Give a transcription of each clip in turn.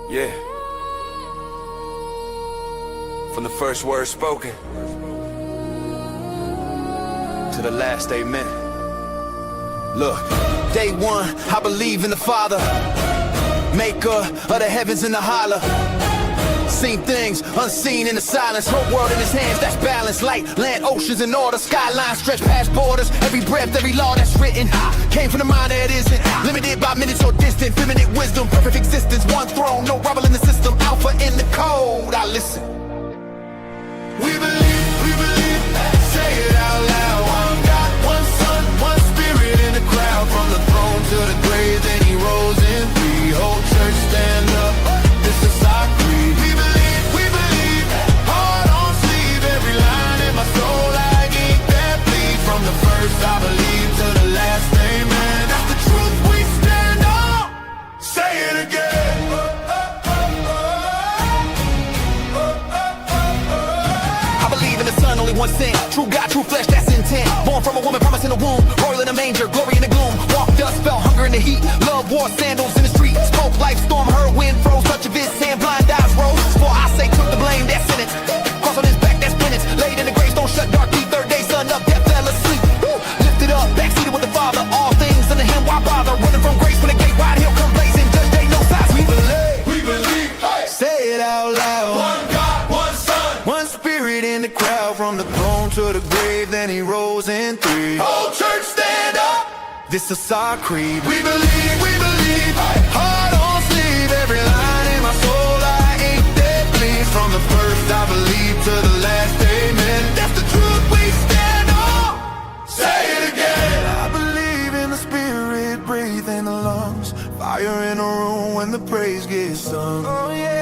Yeah. From the first word spoken to the last amen. Look, day one, I believe in the Father, maker of the heavens and the holler. Seen things unseen in the silence, whole world in his hands, that's balance. Light, land, oceans in order, skylines stretch past borders. Every breath, every law that's written came from the mind that isn't limited by minutes or distant. Feminine wisdom, perfect existence, one throne, no rival in the system. Alpha in the code, I listen. We believe, say it out loud. One God, one Son, one Spirit in the crowd. From the throne to the grave, then he rose in three. Whole church stand up, this is our creed. We believe, heart on sleeve. Every line in my soul like ink that bleed. From the first I believe to the last, amen. That's the truth we stand on. Say it again. Only one sin, true God, true flesh, that's intent. Born from a woman, promise in the womb, royal in the manger, glory in the gloom. Walked dust, felt hunger in the heat, love wore sandals in the street. Spoke life, storm, heard wind, froze, touch of his hand, blind eyes rose. For I say, took the blame, that's sentence. Cross on his back, that's penance. Laid in the grave, don't shut dark deep, third day, sun up, death fell asleep. Woo! Lifted up, backseated with the Father, all things under him, why bother? Running from grace when the gate wide, he'll come blazing, judge day, no size. We believe, hey. Say it out loud. One God, one Son, one Spirit in the crowd. From the throne to the grave, then he rose in three. Whole church stand up, this is our creed. We believe, heart on sleeve. Every line in my soul, I ain't that bleed. From the first I believe to the last, amen. That's the truth we stand on. Say it again. I believe in the Spirit, breathe in the lungs. Fire in the room when the praise gets sung. Oh yeah.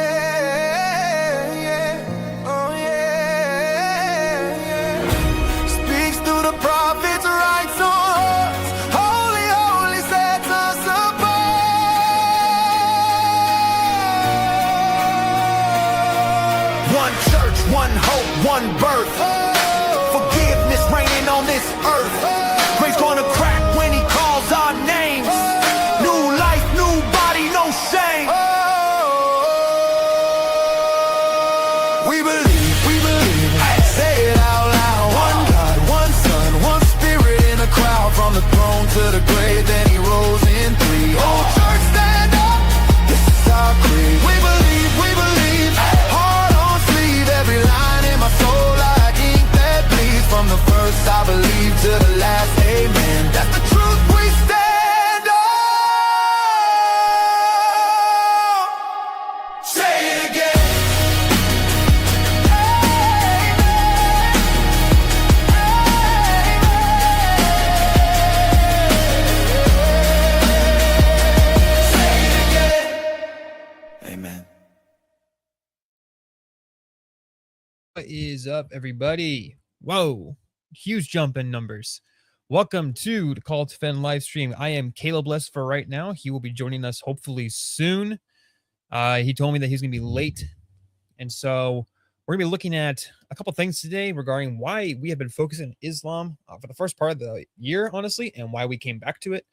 Prophets writes on, holy, holy sets us apart. One church, one hope, one birth. Forgiveness reigning on this earth. Grace gonna crack when he calls our names. New life, new body, no shame. We believe. Say it out loud. One God, one Son, one Spirit in the crowd. From the throne to the grave, then he rose in three. Whole church stand up, this is our creed. We believe, heart on sleeve. Every line in my soul like ink that bleeds. From the first I believe to the last, amen. That's the truth we stand on. Say it again. What is up, everybody? Whoa, huge jump in numbers. Welcome to the Call to Defend live stream. I am Caleb-less for right now. He will be joining us hopefully soon. He told me that he's going to be late. And so we're going to be looking at a couple things today regarding why we have been focusing on Islam for the first part of the year, honestly, and why we came back to it.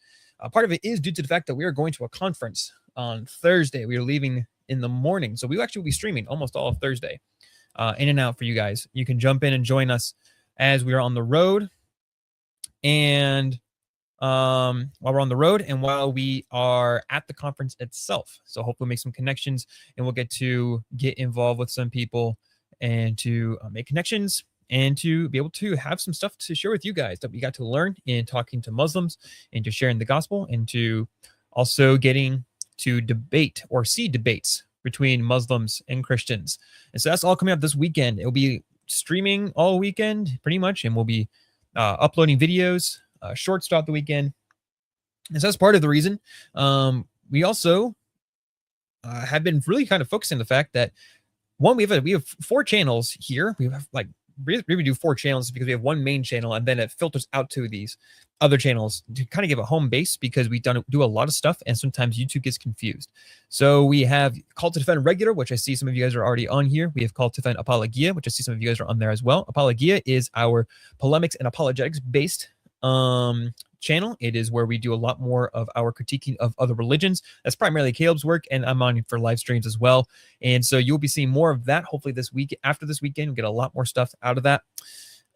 Part of it is due to the fact that we are going to a conference on Thursday. We are leaving in the morning. So we actually will be streaming almost all of Thursday. In and out for you guys. You can jump in and join us as we are on the road. And while we're on the road and while we are at the conference itself. So hopefully make some connections and we'll get involved with some people and to make connections and to be able to have some stuff to share with you guys that we got to learn in talking to Muslims and to sharing the gospel and to also getting to debate or see debates between Muslims and Christians. And so that's all coming up this weekend. It'll be streaming all weekend pretty much, and we'll be uploading videos, shorts throughout the weekend. And so that's part of the reason. We also have been really kind of focusing on the fact that one, we have 4 channels here. We have like we do 4 channels because we have one main channel and then it filters out to these other channels to kind of give a home base because we do a lot of stuff and sometimes YouTube gets confused. So we have Call to Defend Regular, which I see some of you guys are already on here. We have Call to Defend Apologia, which I see some of you guys are on there as well. Apologia is our polemics and apologetics based channel. It is where we do a lot more of our critiquing of other religions. That's primarily Caleb's work, and I'm on for live streams as well. And so you'll be seeing more of that hopefully this week. After this weekend, we'll get a lot more stuff out of that.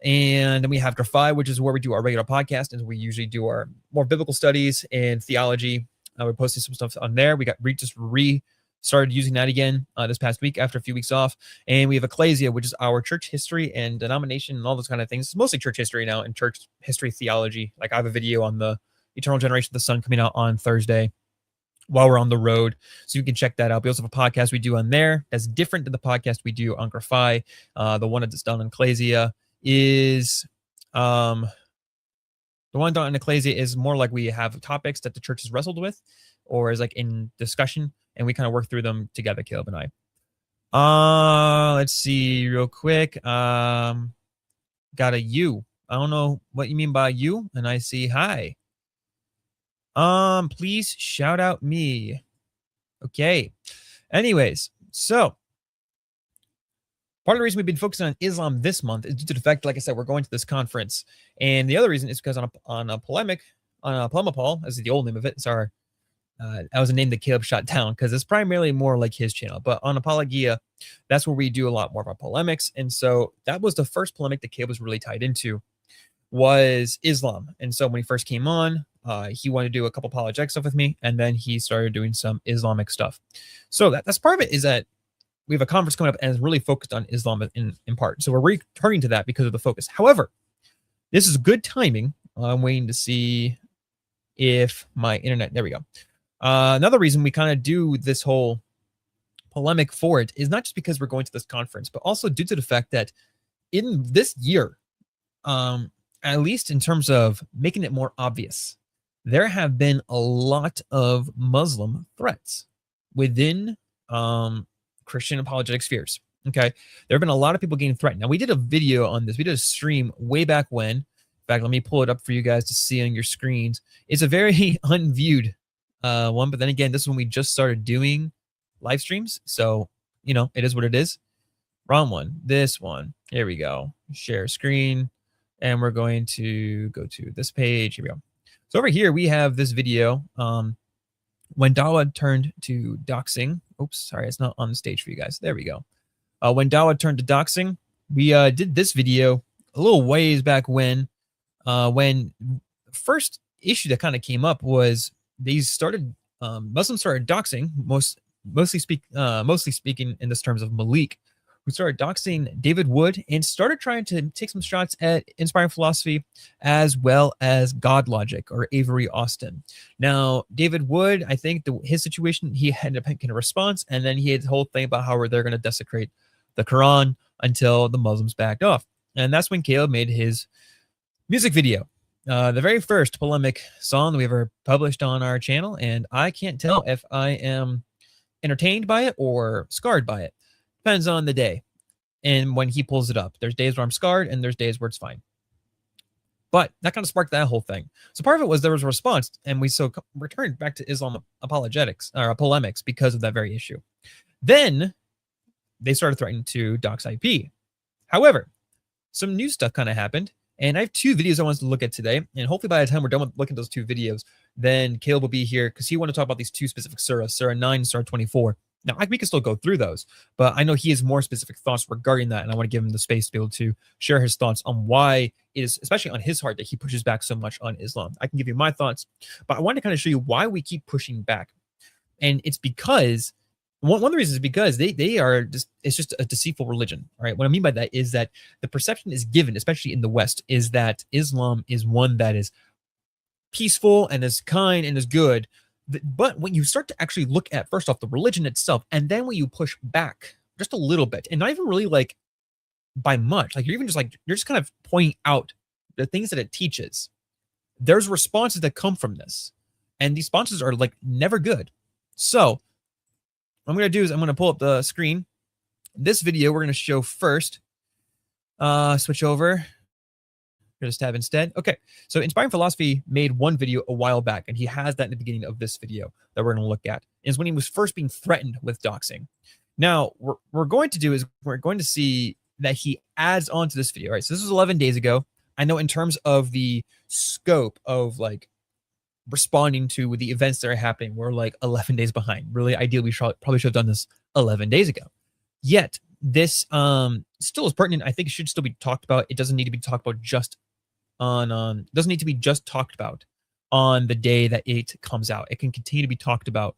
And then we have Graphai, which is where we do our regular podcast, and we usually do our more biblical studies and theology. We're posting some stuff on there. We started using that again this past week after a few weeks off. And we have Ecclesia, which is our church history and denomination and all those kind of things. It's mostly church history now and church history theology. Like I have a video on the eternal generation of the Son coming out on Thursday while we're on the road. So you can check that out. We also have a podcast we do on there that's different than the podcast we do on Graphai. The one that's done on Ecclesia is the one done on Ecclesia is more like we have topics that the church has wrestled with or is like in discussion, and we kind of work through them together, Caleb and I. Let's see real quick. Got a you. I don't know what you mean by you, and I see hi. Please shout out me. Okay. Anyways, so part of the reason we've been focusing on Islam this month is due to the fact, like I said, we're going to this conference. And the other reason is because on a Polemic, Polemipol, as is the old name of it, sorry, that was a name that Caleb shot down because it's primarily more like his channel. But on Apologia, that's where we do a lot more of our polemics. And so that was the first polemic that Caleb was really tied into, was Islam. And so when he first came on, he wanted to do a couple apologetic stuff with me, and then he started doing some Islamic stuff. So that's part of it, is that we have a conference coming up and it's really focused on Islam in part. So we're returning to that because of the focus. However, this is good timing. I'm waiting to see if my internet, there we go. Another reason we kind of do this whole polemic for it is not just because we're going to this conference, but also due to the fact that in this year, at least in terms of making it more obvious, there have been a lot of Muslim threats within Christian apologetic spheres. Okay. There have been a lot of people getting threatened. Now, we did a video on this. We did a stream way back when. In fact, let me pull it up for you guys to see on your screens. It's a very unviewed one, but then again, this is when we just started doing live streams. So, you know, it is what it is. Wrong one. This one. Here we go. Share screen. And we're going to go to this page. Here we go. So over here, we have this video. When Dawa turned to doxing. Oops, sorry, it's not on the stage for you guys. There we go. When Dawa turned to doxing, we did this video a little ways back when the first issue that kind of came up was these started, Muslims started doxing, mostly speaking in this terms of Malik, who started doxing David Wood and started trying to take some shots at Inspiring Philosophy as well as God Logic or Avery Austin. Now, David Wood, I think his situation, he had a kind of response, and then he had the whole thing about how they're going to desecrate the Quran until the Muslims backed off. And that's when Caleb made his music video, the very first polemic song that we ever published on our channel. And I can't tell if I am entertained by it or scarred by it. Depends on the day and when he pulls it up. There's days where I'm scarred and there's days where it's fine. But that kind of sparked that whole thing. So part of it was there was a response, and we returned back to Islam apologetics or polemics because of that very issue. Then they started threatening to dox IP. However, some new stuff kind of happened, and I have two videos I wanted to look at today. And hopefully by the time we're done with looking at those two videos, then Caleb will be here because he wanted to talk about these two specific surahs, Surah 9 and Surah 24. Now, we can still go through those, but I know he has more specific thoughts regarding that, and I want to give him the space to be able to share his thoughts on why it is, especially on his heart, that he pushes back so much on Islam. I can give you my thoughts, but I want to kind of show you why we keep pushing back. And it's because, one of the reasons is because they are just, it's just a deceitful religion. All right. What I mean by that is that the perception is given, especially in the West, is that Islam is one that is peaceful and is kind and is good. But when you start to actually look at, first off, the religion itself, and then when you push back just a little bit, and not even really like by much, like you're just kind of pointing out the things that it teaches, there's responses that come from this. And these responses are like never good. So what I'm going to do is I'm going to pull up the screen. This video we're going to show first. Switch over. Just tab instead. Okay, so Inspiring Philosophy made one video a while back, and he has that in the beginning of this video that we're going to look at. Is when he was first being threatened with doxing. Now, we're going to see that he adds on to this video. Right, so this was 11 days ago. I know in terms of the scope of like responding to the events that are happening, we're like 11 days behind. Really, ideally, we probably should have done this 11 days ago. Yet this still is pertinent. I think it should still be talked about. It doesn't need to be talked about just on doesn't need to be just talked about on the day that it comes out. It can continue to be talked about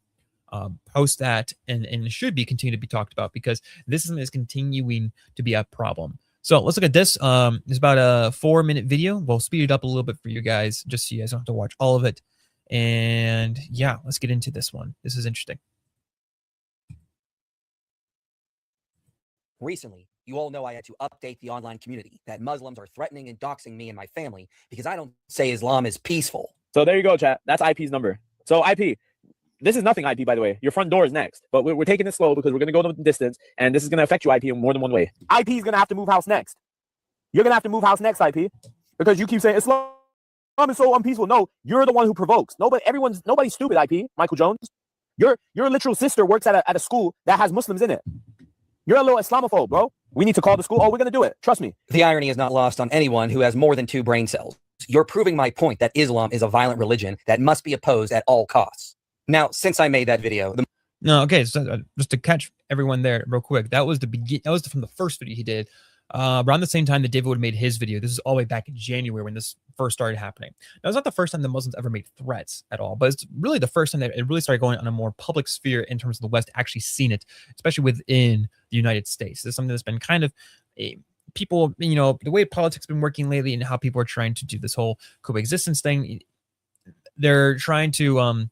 post that, and it should be continue to be talked about, because this is continuing to be a problem. So let's look at this. It's about a 4-minute video. We'll speed it up a little bit for you guys, just so you guys don't have to watch all of it. And yeah, let's get into this one. This is interesting. Recently, you all know I had to update the online community that Muslims are threatening and doxing me and my family because I don't say Islam is peaceful. So there you go, chat. That's IP's number. So IP, this is nothing, IP, by the way. Your front door is next. But we're taking it slow because we're going to go the distance, and this is going to affect you, IP, in more than one way. IP is going to have to move house next. You're going to have to move house next, IP, because you keep saying Islam is so unpeaceful. No, you're the one who provokes. Nobody's stupid, IP, Michael Jones. Your literal sister works at a school that has Muslims in it. You're a little Islamophobe, bro. We need to call the school. Oh, we're going to do it. Trust me. The irony is not lost on anyone who has more than 2 brain cells. You're proving my point that Islam is a violent religion that must be opposed at all costs. Now, since I made that video, no, okay, so just to catch everyone there real quick, that was from the first video he did. Around the same time that David would have made his video. This is all the way back in January when this first started happening. Now, it's not the first time the Muslims ever made threats at all, but it's really the first time that it really started going on a more public sphere in terms of the West actually seen it, especially within the United States. This is something that's been kind of people, you know, the way politics has been working lately and how people are trying to do this whole coexistence thing. They're trying to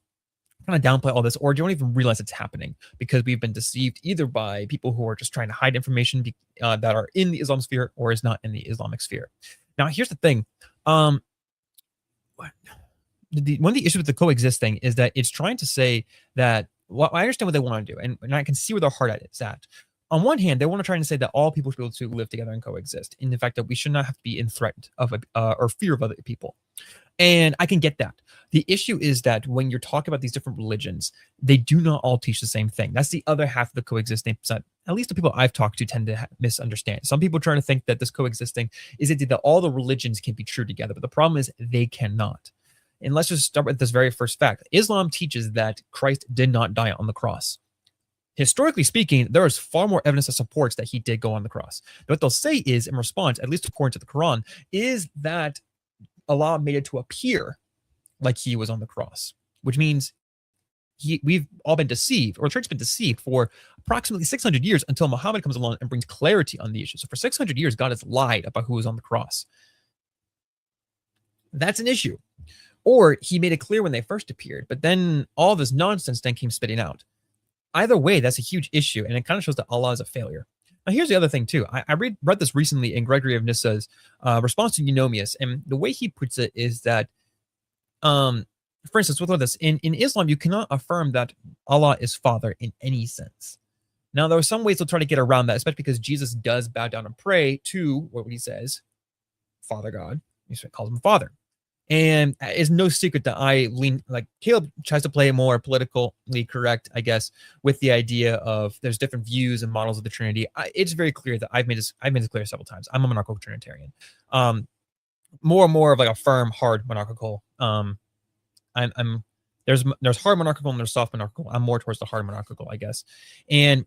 kind of downplay all this, or don't even realize it's happening, because we've been deceived either by people who are just trying to hide information that are in the Islam sphere or is not in the Islamic sphere. Now, here's the thing. One of the issues with the coexist thing is that it's trying to say that, well, I understand what they want to do, and I can see where their heart at is at. On one hand, they want to try and say that all people should be able to live together and coexist, in the fact that we should not have to be in threat of or fear of other people. And I can get that. The issue is that when you're talking about these different religions, they do not all teach the same thing. That's the other half of the coexisting that at least the people I've talked to tend to misunderstand. Some people are trying to think that this coexisting is that all the religions can be true together, but the problem is they cannot. And let's just start with this very first fact. Islam teaches that Christ did not die on the cross. Historically speaking, there is far more evidence that supports that he did go on the cross. What they'll say is, in response, at least according to the Quran, is that Allah made it to appear like he was on the cross, which means we've all been deceived, or the church's been deceived for approximately 600 years until Muhammad comes along and brings clarity on the issue. So for 600 years, God has lied about who was on the cross. That's an issue. Or he made it clear when they first appeared, but then all this nonsense then came spitting out. Either way, that's a huge issue, and it kind of shows that Allah is a failure. Now, here's the other thing, too. I read this recently in Gregory of Nyssa's response to Eunomius, and the way he puts it is that, for instance, with this, in Islam, you cannot affirm that Allah is Father in any sense. Now, there are some ways to try to get around that, especially because Jesus does bow down and pray to what he says, Father God. He calls him Father. And it's no secret that I lean, like Caleb tries to play more politically correct, I guess, with the idea of there's different views and models of the Trinity. It's very clear that I've made this clear several times. I'm a monarchical Trinitarian. More and more of like a firm, hard monarchical. There's hard monarchical and there's soft monarchical. I'm more towards the hard monarchical, I guess. And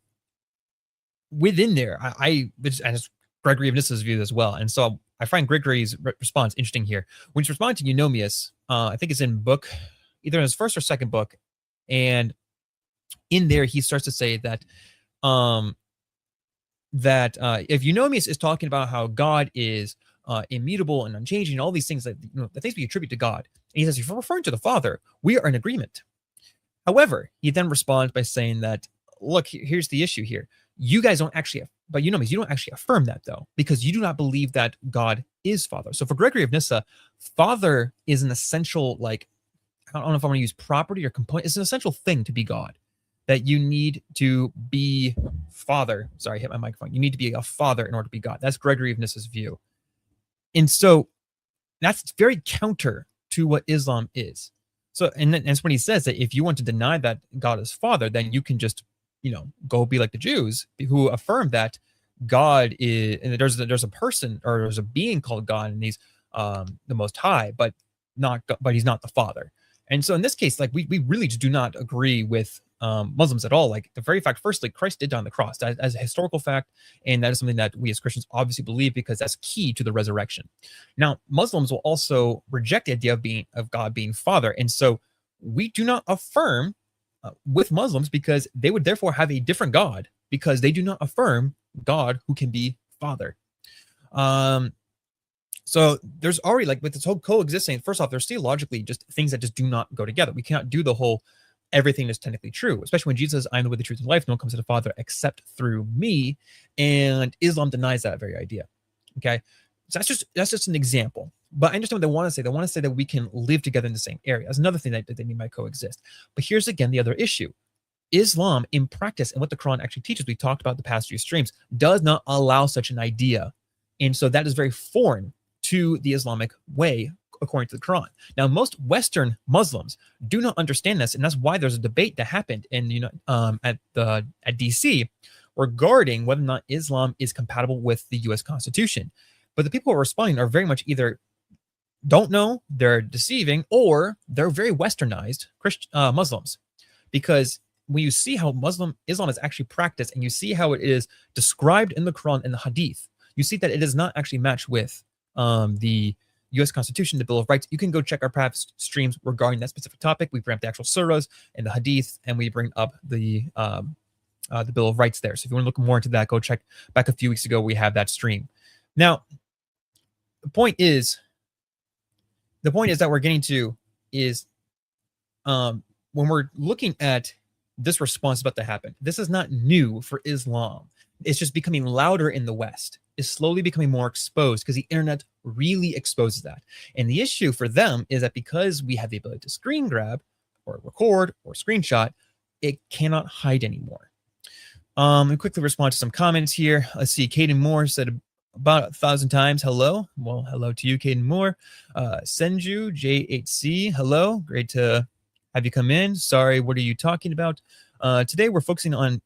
within there, and it's Gregory of Nyssa's view as well. And so I find Gregory's response interesting here. When he's responding to Eunomius, I think it's in either in his first or second book, and in there he starts to say that if Eunomius is talking about how God is immutable and unchanging, and all these things that the things we attribute to God, and he says, if you're referring to the Father, we are in agreement. However, he then responds by saying that, look, here's the issue here. You guys don't actually, but you don't actually affirm that, though, because you do not believe that God is Father. So for Gregory of Nyssa, Father is an essential, like, I don't know if I want to use property or component. It's an essential thing to be God, that you need to be Father. Sorry, I hit my microphone. You need to be a father in order to be God. That's Gregory of Nyssa's view. And so that's very counter to what Islam is. So, and that's when he says that if you want to deny that God is Father, then you can just, go be like the Jews who affirm that God is, and there's a person or there's a being called God, and he's the Most High, but he's not the Father. And so in this case, like we really just do not agree with Muslims at all. Like the very fact, firstly, Christ did die on the cross as a historical fact, and that is something that we as Christians obviously believe because that's key to the resurrection. Now, Muslims will also reject the idea of God being Father, and so we do not affirm with Muslims because they would therefore have a different God because they do not affirm God who can be Father. So there's already, like, with this whole coexisting, first off, there's theologically just things that just do not go together. We cannot do the whole everything is technically true, especially when Jesus says, I am the way, the truth, and life. No one comes to the Father except through me. And Islam denies that very idea. Okay. So that's just an example. But I understand what they want to say. They want to say that we can live together in the same area. That's another thing that they mean by coexist. But here's again the other issue. Islam in practice and what the Quran actually teaches, we talked about the past few streams, does not allow such an idea. And so that is very foreign to the Islamic way, according to the Quran. Now, most Western Muslims do not understand this, and that's why there's a debate that happened in at DC regarding whether or not Islam is compatible with the U.S. Constitution. But the people who are responding are very much either don't know, they're deceiving, or they're very Westernized Muslims, because when you see how Islam is actually practiced, and you see how it is described in the Quran and the Hadith, you see that it does not actually match with the U.S. Constitution, the Bill of Rights. You can go check our past streams regarding that specific topic. We bring up the actual surahs and the hadith, and we bring up the Bill of Rights there. So if you want to look more into that, go check back a few weeks ago. We have that stream. Now, the point is that we're getting to is when we're looking at this response about to happen, this is not new for Islam. It's just becoming louder in the West. Is slowly becoming more exposed because the internet really exposes that. And the issue for them is that because we have the ability to screen grab or record or screenshot, it cannot hide anymore. And quickly respond to some comments here. Let's see. Caden Moore said about 1,000 times, hello. Well, hello to you, Caden Moore. Senju, J8C, hello. Great to have you come in. Sorry, what are you talking about? Today we're focusing on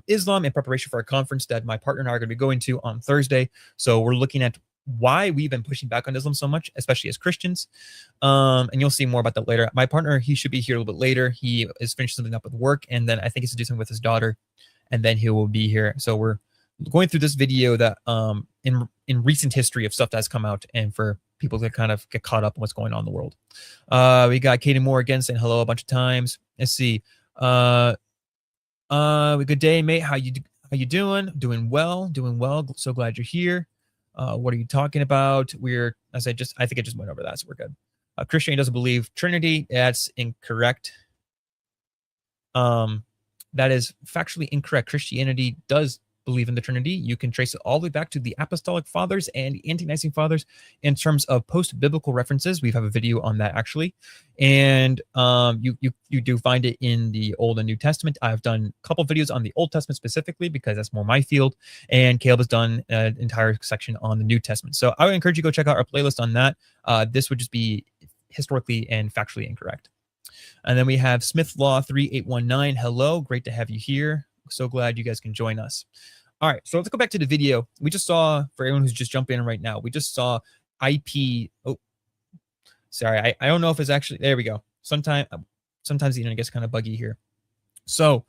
Islam in preparation for a conference that my partner and I are going to be going to on Thursday. So we're looking at why we've been pushing back on Islam so much, especially as Christians. And you'll see more about that later. My partner, he should be here a little bit later. He is finishing something up with work, and then I think he's to do something with his daughter, and then he will be here. So we're going through this video that in recent history of stuff that's come out, and for people to kind of get caught up in what's going on in the world. We got Katie Moore again saying hello a bunch of times. Let's see. Good day, mate. How you doing? Doing well. So glad you're here. What are you talking about? I think I just went over that, so we're good. Christianity doesn't believe Trinity. That's incorrect. That is factually incorrect. Christianity does believe in the Trinity. You can trace it all the way back to the Apostolic Fathers and the Ante-Nicene Fathers in terms of post-biblical references. We have a video on that actually, and you do find it in the Old and New Testament. I've done a couple videos on the Old Testament specifically because that's more my field, and Caleb has done an entire section on the New Testament. So I would encourage you to go check out our playlist on that. This would just be historically and factually incorrect. And then we have Smith Law 3819. Hello, great to have you here. So glad you guys can join us. All right, so let's go back to the video. We just saw, for everyone who's just jumping in right now, we just saw IP. Oh, sorry, I don't know if it's actually, there we go. Sometimes the internet gets kind of buggy here. So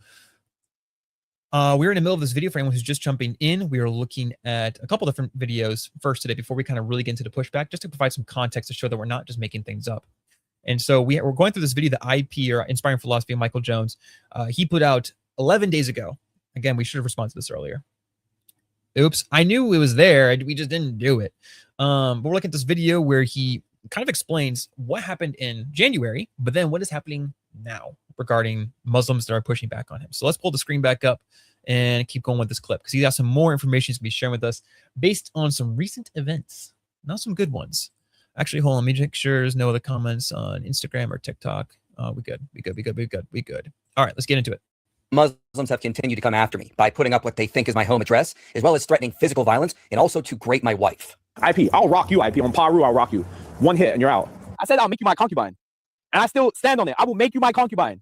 we're in the middle of this video. For anyone who's just jumping in, we are looking at a couple different videos first today before we kind of really get into the pushback, just to provide some context to show that we're not just making things up. And so we're going through this video, the IP, or Inspiring Philosophy of Michael Jones. He put out 11 days ago. Again, we should have responded to this earlier. Oops, I knew it was there. We just didn't do it. But we're looking at this video where he kind of explains what happened in January, but then what is happening now regarding Muslims that are pushing back on him. So let's pull the screen back up and keep going with this clip because he's got some more information he's going to be sharing with us based on some recent events, not some good ones. Actually, hold on. Let me make sure there's no other comments on Instagram or TikTok. We good. All right, let's get into it. Muslims have continued to come after me by putting up what they think is my home address, as well as threatening physical violence and also to grape my wife. IP, I'll rock you, IP. On Paru, I'll rock you. One hit and you're out. I said I'll make you my concubine. And I still stand on it. I will make you my concubine.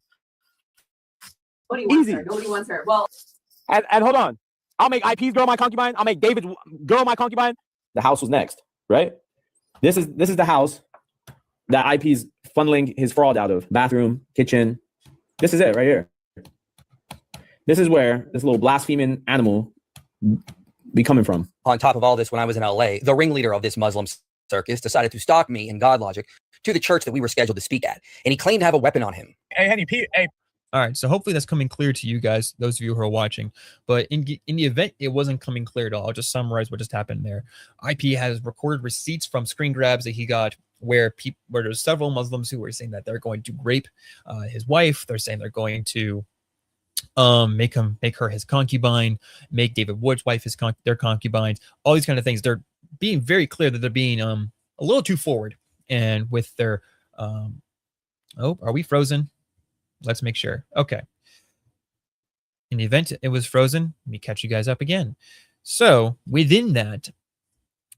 Nobody wants Easy. her. Nobody wants her. Well, and hold on. I'll make IP's girl my concubine. I'll make David's girl my concubine. The house was next, right? This is the house that IP's funneling his fraud out of. Bathroom, kitchen. This is it right here. This is where this little blaspheming animal be coming from. On top of all this, when I was in LA, the ringleader of this Muslim circus decided to stalk me and God Logic to the church that we were scheduled to speak at, and he claimed to have a weapon on him. Hey, Henny, hey. All right, so hopefully that's coming clear to you guys, those of you who are watching. But in the event it wasn't coming clear at all, I'll just summarize what just happened there. IP has recorded receipts from screen grabs that he got where there's several Muslims who were saying that they're going to rape his wife. They're saying they're going to make her his concubine, make David Wood's wife their concubines, all these kind of things. They're being very clear that they're being a little too forward, and with their oh, are we frozen? Let's make sure. Okay. In the event it was frozen, let me catch you guys up again. So within that,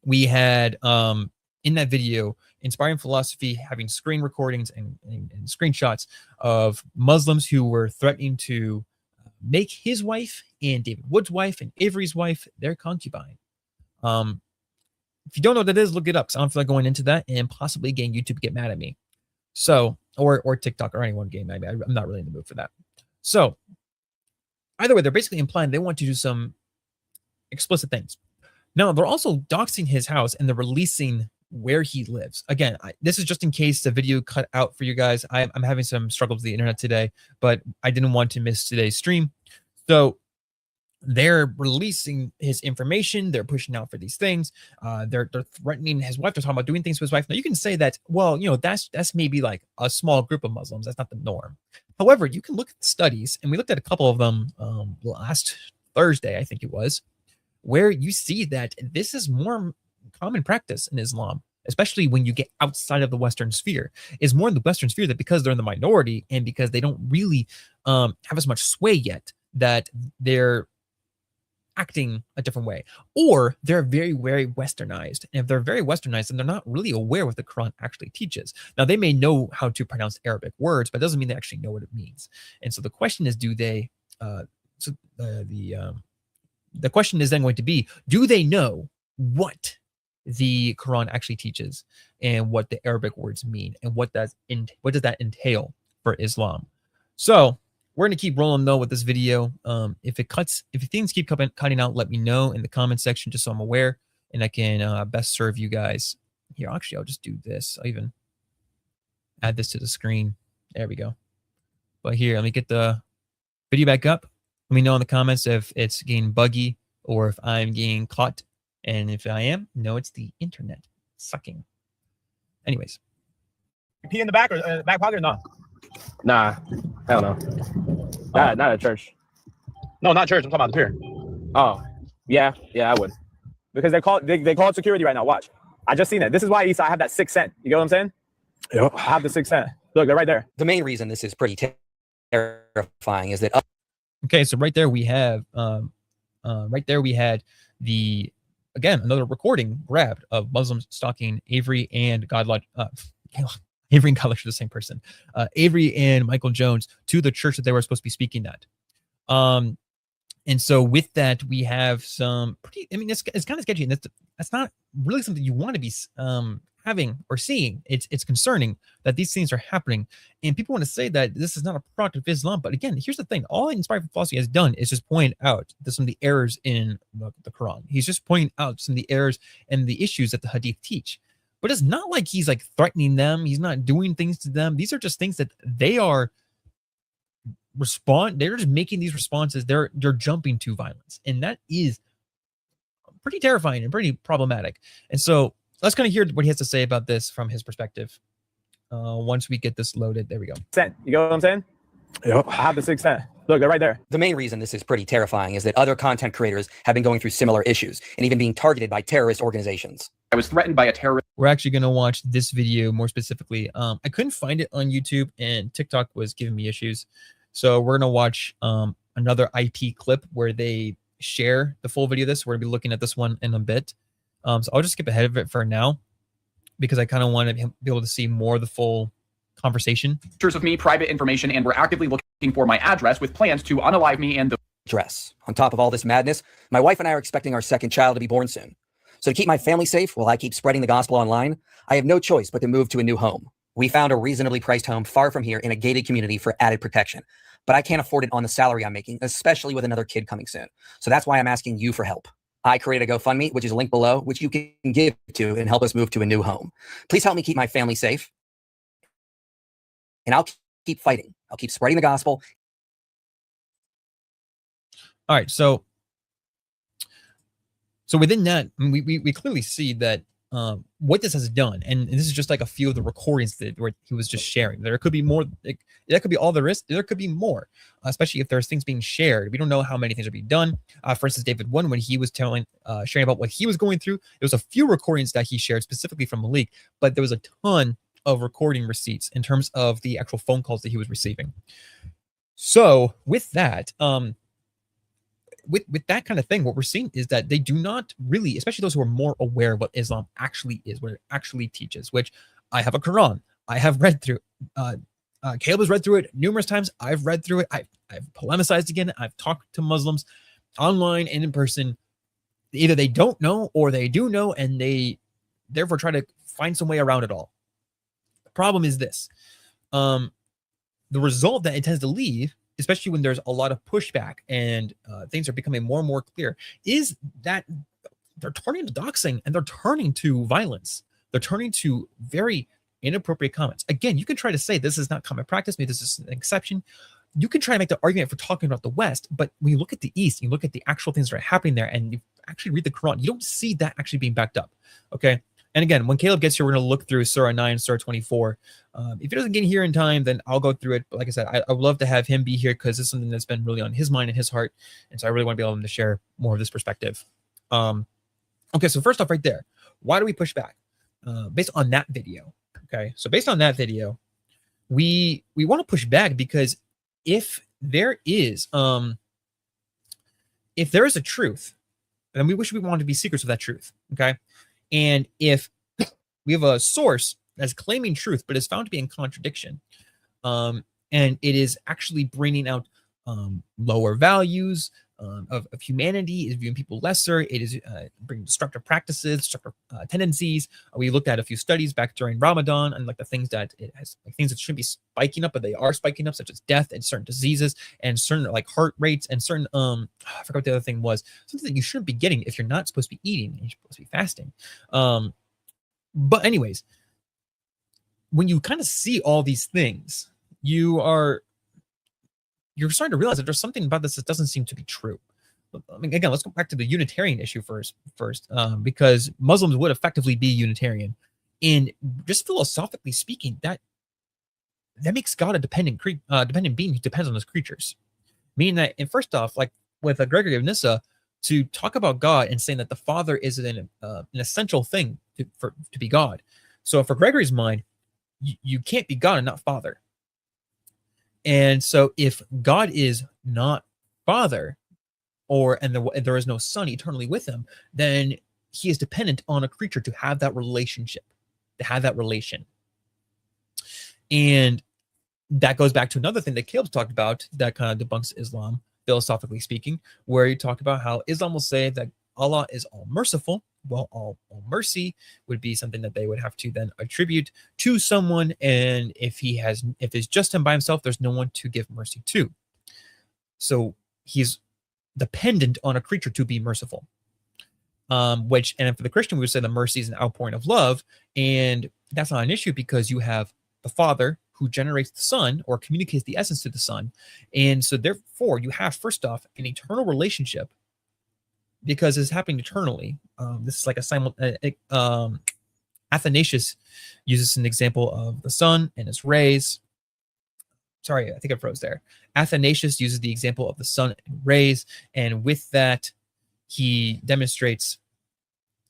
we had in that video, Inspiring Philosophy having screen recordings and screenshots of Muslims who were threatening to make his wife and David Wood's wife and Avery's wife their concubine. If you don't know what that is, look it up. So I don't feel like going into that and possibly getting YouTube to get mad at me. So, or TikTok or anyone getting mad at me. I'm not really in the mood for that. So either way, they're basically implying they want to do some explicit things. Now, they're also doxing his house and they're releasing where he lives. Again, this is just in case the video cut out for you guys. I'm having some struggles with the internet today, but I didn't want to miss today's stream. So they're releasing his information. They're pushing out for these things. They're threatening his wife. They're talking about doing things with his wife. Now you can say that, well, that's maybe like a small group of Muslims. That's not the norm. However, you can look at the studies, and we looked at a couple of them last Thursday, I think it was, where you see that this is more common practice in Islam, especially when you get outside of the Western sphere. Is more in the Western sphere that because they're in the minority and because they don't really have as much sway yet, that they're acting a different way, or they're very, very westernized. And if they're very westernized, then they're not really aware what the Quran actually teaches. Now, they may know how to pronounce Arabic words, but it doesn't mean they actually know what it means. And so the question is, do they the question is then going to be, do they know what the Quran actually teaches and what the Arabic words mean, and what does that entail for Islam? So we're going to keep rolling though with this video. If things keep cutting out, let me know in the comment section just so I'm aware and I can best serve you guys. Here, actually, I'll just do this. I'll even add this to the screen. There we go. But here, let me get the video back up. Let me know in the comments if it's getting buggy or if I'm getting caught. And if I am, no, it's the internet sucking. Anyways. You pee in the back or back pocket or not? Nah, hell no. Not at church. No, not church. I'm talking about the pier. Oh, yeah, I would. Because they call it security right now. Watch. I just seen it. This is why, Issa, I have that sixth sense. You get what I'm saying? Yep. I have the sixth sense. Look, they're right there. The main reason this is pretty terrifying is that... Okay, so right there we have, again, another recording grabbed of Muslims stalking Avery and Avery and Godlike are the same person. Avery and Michael Jones to the church that they were supposed to be speaking at. And so with that, we have some pretty, it's kind of sketchy. And that's not really something you want to be having or seeing. It's concerning that these things are happening. And people want to say that this is not a product of Islam. But again, here's the thing. All Inspired Philosophy has done is just point out some of the errors in the Quran. He's just pointing out some of the errors and the issues that the Hadith teach. But it's not like he's like threatening them. He's not doing things to them. These are just things that they are they're just making these responses. They're jumping to violence. And that is pretty terrifying and pretty problematic. And so let's kind of hear what he has to say about this from his perspective. Once we get this loaded, there we go. You know what I'm saying? Yep. I have the sixth sense. Look, they're right there. The main reason this is pretty terrifying is that other content creators have been going through similar issues and even being targeted by terrorist organizations. I was threatened by a terrorist. We're actually going to watch this video more specifically. I couldn't find it on YouTube and TikTok was giving me issues. So we're going to watch another IP clip where they share the full video of this. We're going to be looking at this one in a bit. So I'll just skip ahead of it for now because I kind of want to be able to see more of the full conversation. Pictures of me, private information, and we're actively looking for my address with plans to unalive me and the Address. On top of all this madness, my wife and I are expecting our second child to be born soon. So to keep my family safe while I keep spreading the gospel online, I have no choice but to move to a new home. We found a reasonably priced home far from here in a gated community for added protection, but I can't afford it on the salary I'm making, especially with another kid coming soon. So that's why I'm asking you for help. I created a GoFundMe, which is linked below, which you can give to and help us move to a new home. Please help me keep my family safe, and I'll keep fighting. I'll keep spreading the gospel. All right, so within that, I mean, we clearly see that what this has done, and this is just like a few of the recordings where he was just sharing. There could be more. That could be all there is. There could be more, especially if there's things being shared. We don't know how many things are being done. For instance, David 1, when he was sharing about what he was going through, there was a few recordings that he shared specifically from Malik, but there was a ton of recording receipts in terms of the actual phone calls that he was receiving. So with that, with that kind of thing, what we're seeing is that they do not really, especially those who are more aware of what Islam actually is, what it actually teaches, which I have a Quran. I have read through. Caleb has read through it numerous times. I've read through it. I've polemicized again. I've talked to Muslims online and in person. Either they don't know or they do know, and they therefore try to find some way around it all. The problem is this. The result that it tends to leave, especially when there's a lot of pushback and things are becoming more and more clear, is that they're turning to doxing and they're turning to violence. They're turning to very inappropriate comments. Again, you can try to say this is not common practice, maybe this is an exception. You can try to make the argument for talking about the West, but when you look at the East, you look at the actual things that are happening there, and you actually read the Quran, you don't see that actually being backed up. Okay. And again, when Caleb gets here, we're going to look through Surah 9, Surah 24. If he doesn't get here in time, then I'll go through it. But like I said, I would love to have him be here because it's something that's been really on his mind and his heart. And so I really want to be able to share more of this perspective. Okay, so first off right there, why do we push back? Based on that video. Okay, so based on that video, we want to push back because if there is a truth, then we want to be seekers of that truth. Okay. And if we have a source that's claiming truth, but is found to be in contradiction, and it is actually bringing out lower values of humanity, is viewing people lesser, it is bringing destructive practices, destructive tendencies. We looked at a few studies back during Ramadan and like the things that it has, like things that shouldn't be spiking up, but they are spiking up, such as death and certain diseases and certain like heart rates and certain I forgot what the other thing was, something that you shouldn't be getting if you're not supposed to be eating and you're supposed to be fasting. But anyways, when you kind of see all these things, you're starting to realize that there's something about this that doesn't seem to be true. I mean, again, let's go back to the Unitarian issue first, because Muslims would effectively be Unitarian, and just philosophically speaking, that makes God a dependent being who depends on his creatures. Meaning that, and first off, like with Gregory of Nyssa, to talk about God and saying that the Father is an essential thing to be God. So for Gregory's mind, you can't be God and not Father. And so if God is not Father, and there is no Son eternally with him, then he is dependent on a creature to have that relationship, to have that relation. And that goes back to another thing that Caleb's talked about that kind of debunks Islam, philosophically speaking, where he talked about how Islam will say that Allah is all merciful. Well, all mercy would be something that they would have to then attribute to someone, and if it's just him by himself, there's no one to give mercy to. So he's dependent on a creature to be merciful. And for the Christian, we would say that mercy is an outpouring of love, and that's not an issue because you have the Father who generates the Son or communicates the essence to the Son, and so therefore you have first off an eternal relationship. Because it's happening eternally. This is like Athanasius uses an example of the sun and its rays. Sorry, I think I froze there. Athanasius uses the example of the sun and rays, and with that, he demonstrates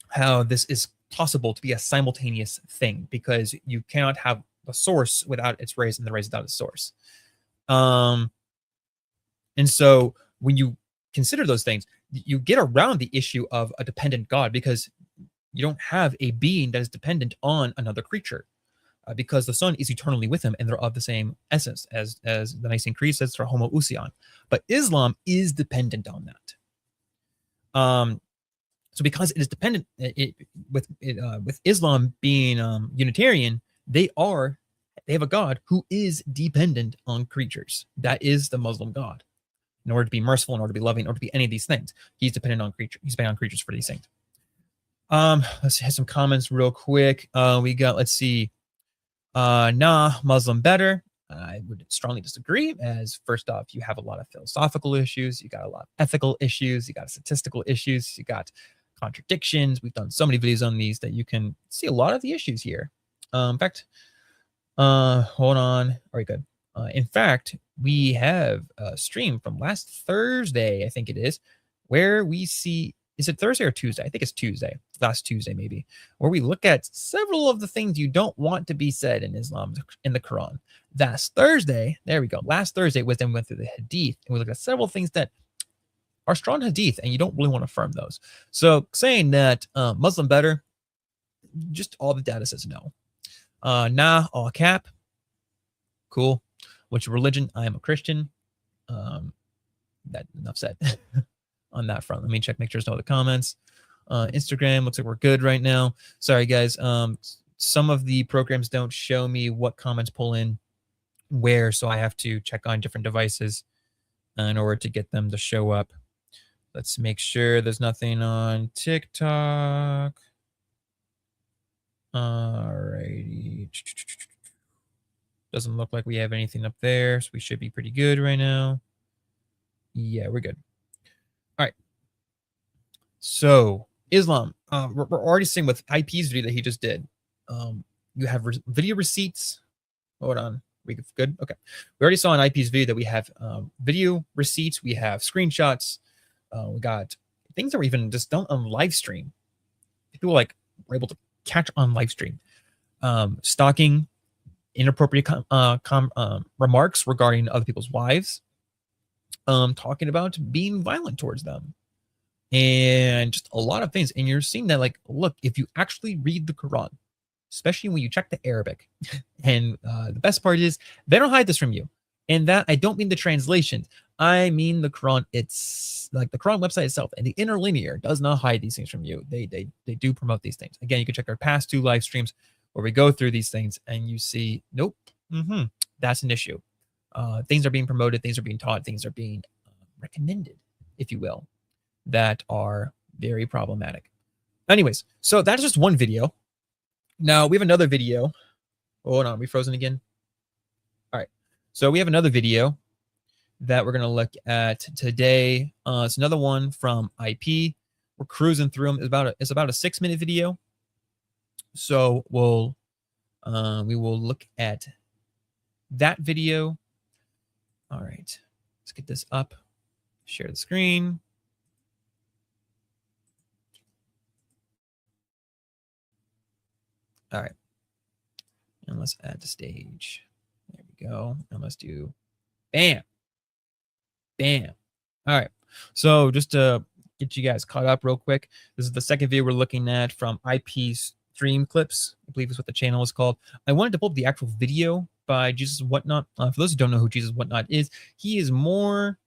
how this is possible to be a simultaneous thing because you cannot have the source without its rays and the rays without its source. And so when you consider those things, you get around the issue of a dependent God because you don't have a being that is dependent on another creature because the Son is eternally with him and they're of the same essence as the Nicene Creed says, they're homoousion. But Islam is dependent on that. So because it is dependent with Islam being Unitarian, they have a God who is dependent on creatures. That is the Muslim God. In order to be merciful, in order to be loving, in order to be any of these things, he's dependent on creatures. He's dependent on creatures for these things. Let's hit some comments real quick. We got, let's see. Nah, Muslim better. I would strongly disagree, as first off, you have a lot of philosophical issues, you got a lot of ethical issues, you got statistical issues, you got contradictions. We've done so many videos on these that you can see a lot of the issues here. In fact, hold on. Are we good? In fact, we have a stream from last Thursday, I think it is, where we see, is it Thursday or Tuesday? I think it's Tuesday, last Tuesday maybe, where we look at several of the things you don't want to be said in Islam, in the Quran. Last Thursday, there we go. Last Thursday was then went through the Hadith, and we looked at several things that are strong Hadith, and you don't really want to affirm those. So saying that Muslim better, just all the data says no. Nah, all cap. Cool. What's your religion? I am a Christian. That enough said on that front. Let me check, make sure there's no other comments. Instagram looks like we're good right now. Sorry guys. Some of the programs don't show me what comments pull in where, so I have to check on different devices in order to get them to show up. Let's make sure there's nothing on TikTok. Alrighty. Doesn't look like we have anything up there, so we should be pretty good right now. Yeah, we're good. All right. So Islam, we're already seeing with IP's video that he just did. You have video receipts. Hold on. We good? Okay. We already saw in IP's video that we have video receipts. We have screenshots. We got things that were even just done on live stream. People like were able to catch on live stream. Stalking, inappropriate remarks regarding other people's wives. Talking about being violent towards them. And just a lot of things. And you're seeing that, like, look, if you actually read the Quran, especially when you check the Arabic, and the best part is they don't hide this from you. And that I don't mean the translations. I mean the Quran. It's like the Quran website itself, and the interlinear does not hide these things from you. They do promote these things. Again, you can check our past 2 live streams where we go through these things, and you see, nope, that's an issue. Things are being promoted, things are being taught, things are being recommended, if you will, that are very problematic. Anyways, so that's just one video. Now we have another video. Hold on, we frozen again? All right. So we have another video that we're going to look at today. It's another one from IP. We're cruising through them. It's about a 6-minute video. So we will look at that video. All right, let's get this up. Share the screen. All right, and let's add the stage. There we go. And let's do bam. Bam. All right. So just to get you guys caught up real quick, this is the second video we're looking at from IP's stream clips. I believe is what the channel is called. I wanted to pull up the actual video by Jesus Whatnot. For those who don't know who Jesus Whatnot is, he is more,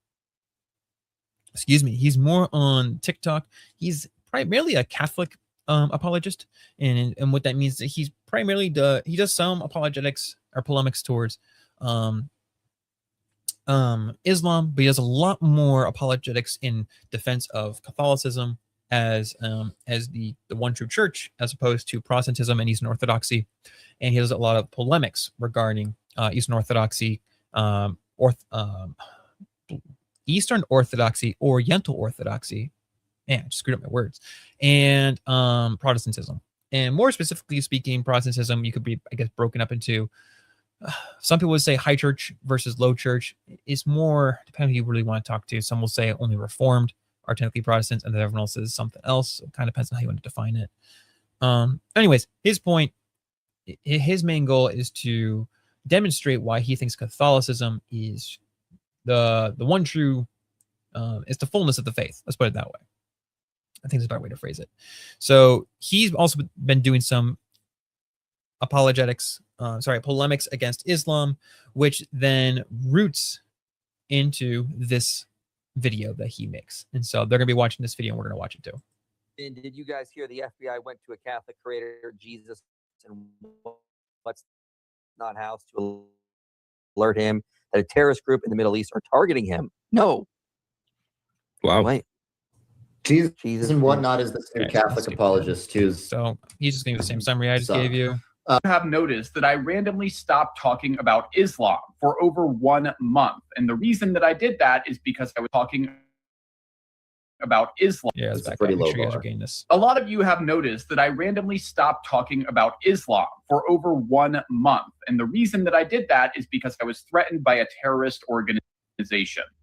he's more on TikTok. He's primarily a Catholic apologist. And what that means is that he's primarily, he does some apologetics or polemics towards Islam, but he does a lot more apologetics in defense of Catholicism as the one true church, as opposed to Protestantism and Eastern Orthodoxy. And he does a lot of polemics regarding Eastern Orthodoxy, Eastern Orthodoxy, Oriental Orthodoxy. Man, I just screwed up my words. And Protestantism. And more specifically speaking, Protestantism, you could be, I guess, broken up into some people would say high church versus low church. It's more depending who you really want to talk to. Some will say only Reformed are technically Protestants, and then everyone else says something else. So it kind of depends on how you want to define it. Anyways, his point, his main goal is to demonstrate why he thinks Catholicism is the one true, it's the fullness of the faith. Let's put it that way. I think it's a better way to phrase it. So he's also been doing some polemics against Islam, which then roots into this video that he makes. And so they're going to be watching this video, and we're going to watch it too. did you guys hear the FBI went to a Catholic creator, Jesus, and what's not house to alert him that a terrorist group in the Middle East are targeting him? No. Wow. Wait. Jesus and whatnot is the same Okay, Catholic stupid. apologist too. So he's just giving the same summary I just gave you. You have noticed that I randomly stopped talking about Islam for over 1 month. And the reason that I did that is because I was talking about Islam. Yeah, it's It's a back pretty up. Make low sure you guys are bar. getting this. A lot of you have noticed that I randomly stopped talking about Islam for over 1 month. And the reason that I did that is because I was threatened by a terrorist organization.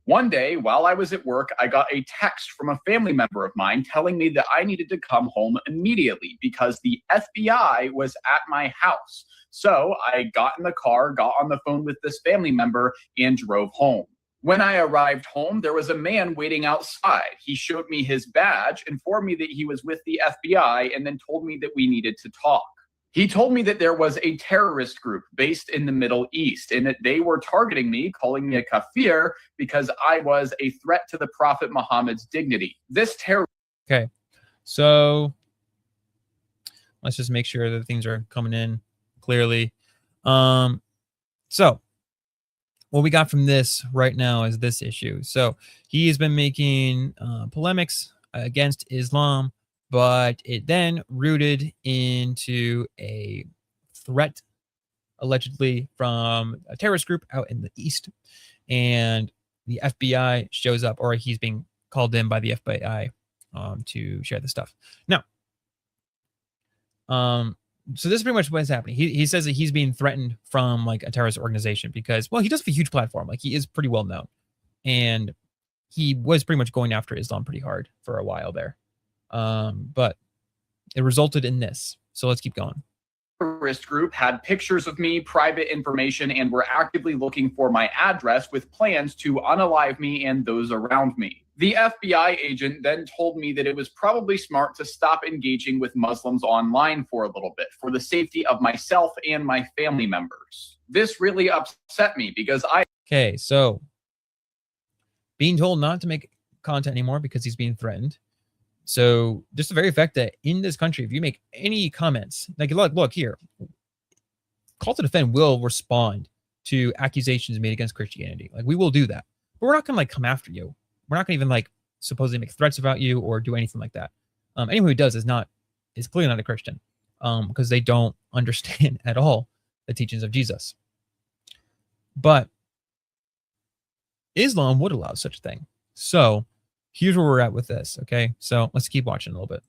One day, while I was at work, I got a text from a family member of mine telling me that I needed to come home immediately because the FBI was at my house. So I got in the car, got on the phone with this family member, and drove home. When I arrived home, there was a man waiting outside. He showed me his badge, informed me that he was with the FBI, and then told me that we needed to talk. He told me that there was a terrorist group based in the Middle East and that they were targeting me, calling me a kafir because I was a threat to the Prophet Muhammad's dignity. This terror. Okay, so let's just make sure that things are coming in clearly. So what we got from this right now is this issue. So he has been making polemics against Islam, but it then rooted into a threat allegedly from a terrorist group out in the East, and the FBI shows up, or he's being called in by the FBI to share the stuff. Now, so this is pretty much what's happening. He says that he's being threatened from like a terrorist organization because, well, he does have a huge platform. Like he is pretty well known, and he was pretty much going after Islam pretty hard for a while there. But it resulted in this. So let's keep going. Terrorist group had pictures of me, private information, and were actively looking for my address with plans to unalive me and those around me. The FBI agent then told me that it was probably smart to stop engaging with Muslims online for a little bit for the safety of myself and my family members. This really upset me because Okay, so being told not to make content anymore because he's being threatened. So just the very fact that in this country, if you make any comments, like look here, Call to Defend will respond to accusations made against Christianity. Like we will do that, but we're not gonna like come after you. We're not gonna even like supposedly make threats about you or do anything like that. Anyone who does is clearly not a Christian, because they don't understand at all the teachings of Jesus. But Islam would allow such a thing. So here's where we're at with this. Okay, so let's keep watching a little bit.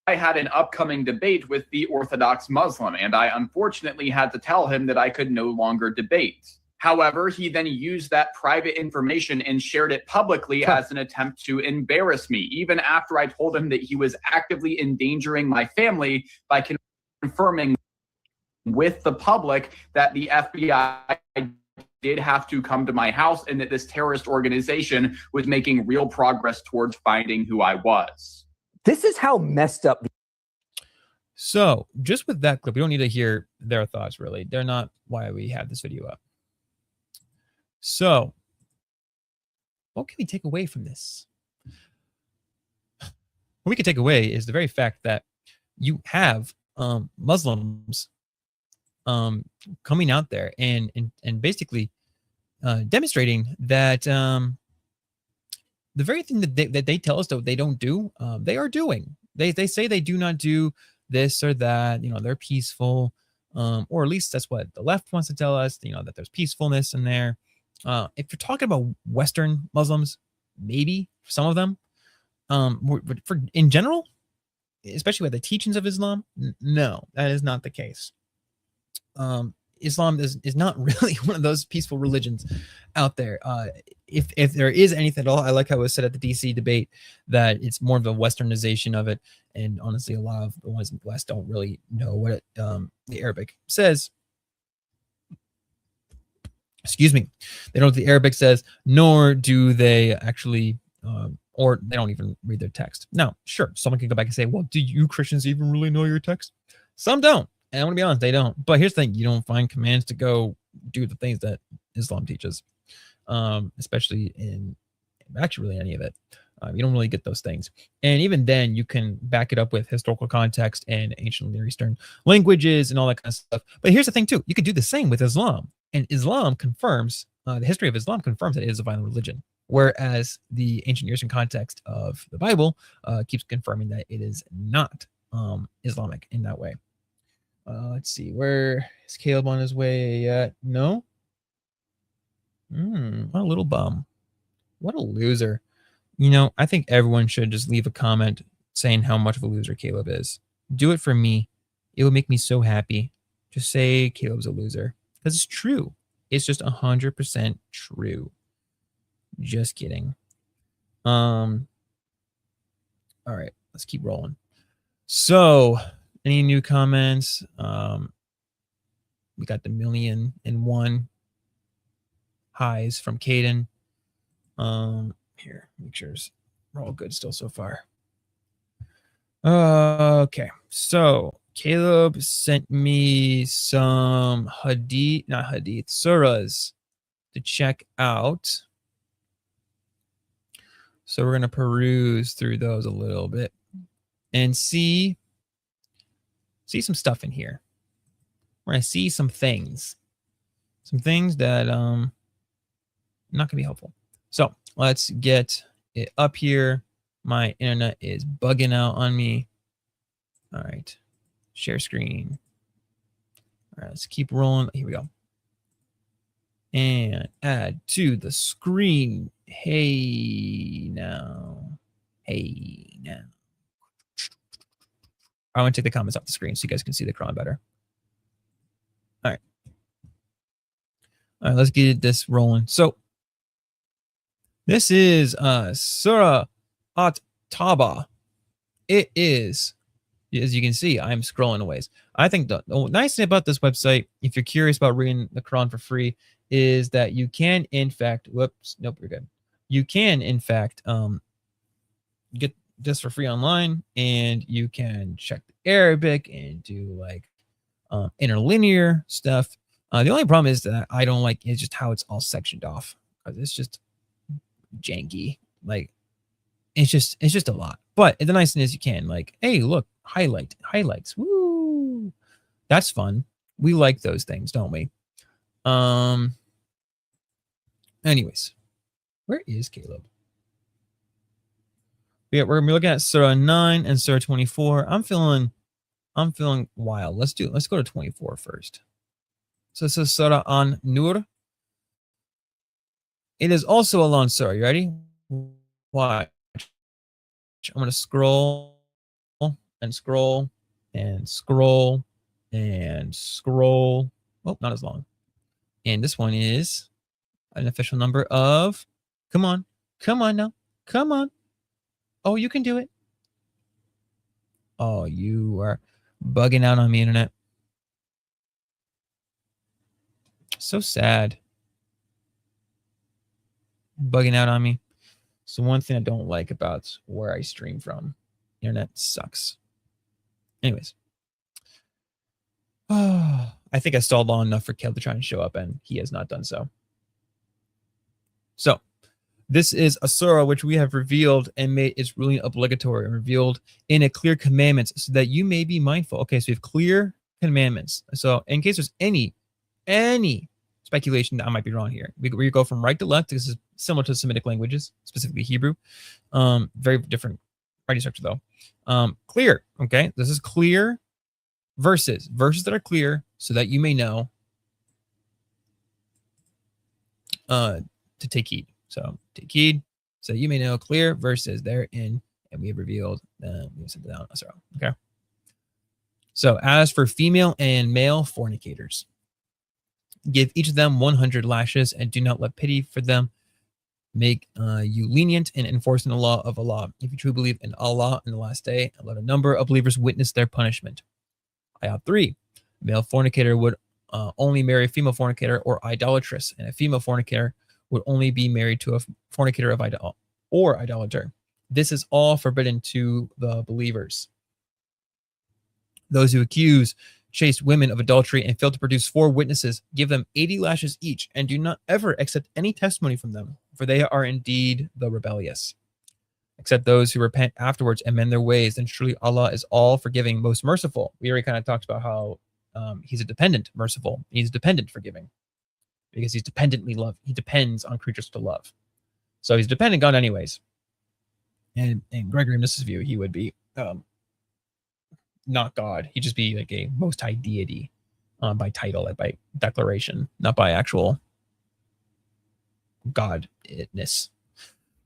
I had an upcoming debate with the Orthodox Muslim, and I unfortunately had to tell him that I could no longer debate. However, he then used that private information and shared it publicly as an attempt to embarrass me, even after I told him that he was actively endangering my family by confirming with the public that the FBI did have to come to my house and that this terrorist organization was making real progress towards finding who I was. This is how messed up. So just with that clip, we don't need to hear their thoughts really. They're not why we have this video up. So what can we take away from this? What we can take away is the very fact that you have Muslims coming out there and basically demonstrating that the very thing that they tell us that they don't do, they are doing. They say they do not do this or that. You know, they're peaceful, or at least that's what the left wants to tell us. You know, that there's peacefulness in there. If you're talking about Western Muslims, maybe some of them, for in general, especially with the teachings of Islam, no, that is not the case. Islam is not really one of those peaceful religions out there. If there is anything at all, I like how it was said at the DC debate that it's more of a westernization of it. And honestly, a lot of the ones in the West don't really know what the Arabic says. Excuse me. They don't know what the Arabic says, nor do they actually, or they don't even read their text. Now, sure, someone can go back and say, well, do you Christians even really know your text? Some don't. And I want to be honest, they don't. But here's the thing. You don't find commands to go do the things that Islam teaches, especially in actually really any of it. You don't really get those things. And even then, you can back it up with historical context and ancient Near Eastern languages and all that kind of stuff. But here's the thing, too. You could do the same with Islam. And Islam confirms, the history of Islam confirms that it is a violent religion. Whereas the ancient Near Eastern context of the Bible keeps confirming that it is not Islamic in that way. Let's see. Where is Caleb on his way yet? No? What a little bum. What a loser. You know, I think everyone should just leave a comment saying how much of a loser Caleb is. Do it for me. It would make me so happy. Just say Caleb's a loser. Because it's true. It's just 100% true. Just kidding. All right, let's keep rolling. So, any new comments? We got the 1,000,001 highs from Caden. Here, make sure we're all good still so far. Okay, so Caleb sent me some surahs to check out. So we're going to peruse through those a little bit and see some stuff in here. We're going to see some things that not going to be helpful. So let's get it up here. My internet is bugging out on me. All right. Share screen. All right, let's keep rolling. Here we go. And add to the screen. Hey now. I want to take the comments off the screen so you guys can see the Quran better. All right. All right, let's get this rolling. So this is Surah At-Taba. It is, as you can see, I'm scrolling a ways. I think the nice thing about this website, if you're curious about reading the Quran for free, is that you can, in fact, whoops, nope, you're good. You can, in fact, get this for free online, and you can check the Arabic and do like interlinear stuff. The only problem is that I don't like is just how it's all sectioned off, because it's just janky. Like it's just a lot. But the nice thing is you can like, hey, look, highlights. Woo, that's fun. We like those things, don't we? Anyways, where is Caleb? Yeah, we're looking at Surah 9 and Surah 24. I'm feeling wild. Let's go to 24 first. So this is Surah An-Nur. It is also a long surah. You ready? Watch. I'm going to scroll and scroll and scroll and scroll. Oh, not as long. And this one is an official number of, come on now. Come on. Oh, you can do it. Oh, you are bugging out on me, internet. So sad. Bugging out on me. So one thing I don't like about where I stream from. Internet sucks. Anyways. I think I stalled long enough for Kel to try and show up, and he has not done so. So this is a surah which we have revealed and made its ruling obligatory and revealed in a clear commandments so that you may be mindful. Okay, so we have clear commandments. So in case there's any speculation that I might be wrong here, we go from right to left. This is similar to Semitic languages, specifically Hebrew. Very different writing structure though. Clear, okay? This is clear verses that are clear so that you may know to take heed. So take heed so you may know clear verses therein, and we have revealed them. We have sent it down. Okay. So as for female and male fornicators, give each of them 100 lashes, and do not let pity for them make you lenient in enforcing the law of Allah. If you truly believe in Allah and the last day, and let a number of believers witness their punishment. Ayah 3, male fornicator would only marry a female fornicator or idolatress, and a female fornicator would only be married to a fornicator of idolater. This is all forbidden to the believers. Those who accuse chaste women of adultery and fail to produce 4 witnesses, give them 80 lashes each, and do not ever accept any testimony from them, for they are indeed the rebellious. except those who repent afterwards and mend their ways, then surely Allah is all forgiving, most merciful. We already kind of talked about how he's a dependent merciful. He's dependent forgiving because he's dependently love. He depends on creatures to love. So he's dependent God anyways. And in Gregory Mrs. view, he would be not God. He'd just be like a most high deity by title, by declaration, not by actual godness.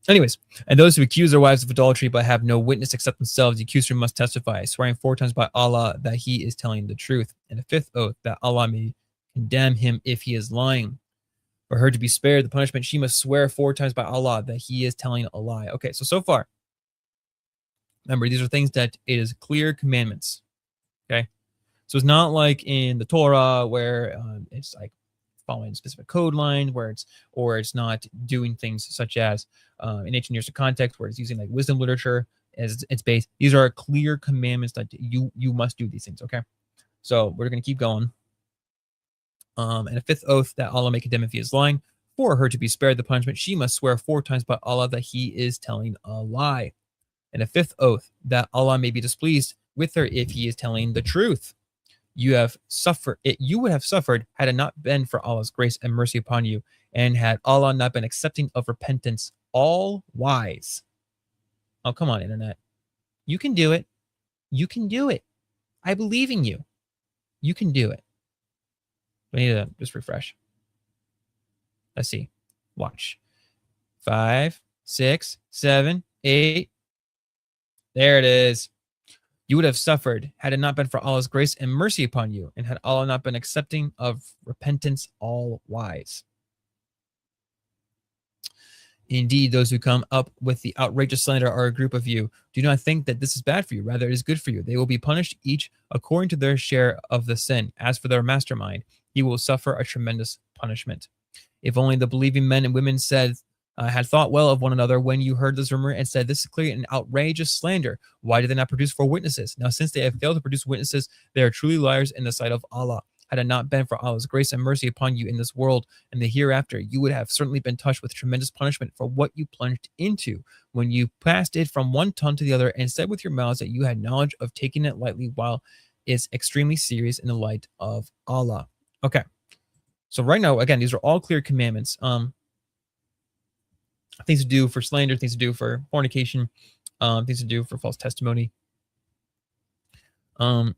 Anyways, and those who accuse their wives of adultery but have no witness except themselves, the accuser must testify, swearing 4 times by Allah that he is telling the truth, and a 5th oath that Allah may condemn him if he is lying. For her to be spared the punishment, she must swear 4 times by Allah that he is telling a lie. Okay, so far, remember, these are things that it is clear commandments. Okay, so it's not like in the Torah where it's like following a specific code line, where it's not doing things such as in ancient years of context, where it's using like wisdom literature as its base. These are clear commandments that you must do these things. Okay, so we're going to keep going. And a 5th oath that Allah may condemn if he is lying. For her to be spared the punishment, she must swear 4 times by Allah that he is telling a lie. And a 5th oath that Allah may be displeased with her if he is telling the truth. You would have suffered had it not been for Allah's grace and mercy upon you, and had Allah not been accepting of repentance, all wise. Oh, come on, internet. You can do it. You can do it. I believe in you. You can do it. We need to just refresh. Let's see. Watch. 5, 6, 7, 8. There it is. You would have suffered had it not been for Allah's grace and mercy upon you, and had Allah not been accepting of repentance, all wise. Indeed, those who come up with the outrageous slander are a group of you. Do not think that this is bad for you. Rather, it is good for you. They will be punished each according to their share of the sin. As for their mastermind, he will suffer a tremendous punishment. If only the believing men and women had thought well of one another when you heard this rumor and said, this is clearly an outrageous slander. Why did they not produce 4 witnesses? Now, since they have failed to produce witnesses, they are truly liars in the sight of Allah. Had it not been for Allah's grace and mercy upon you in this world and the hereafter, you would have certainly been touched with tremendous punishment for what you plunged into when you passed it from one tongue to the other and said with your mouths that you had knowledge of taking it lightly, while it's extremely serious in the light of Allah. Okay. So right now, again, these are all clear commandments. Things to do for slander, things to do for fornication, things to do for false testimony. Dealing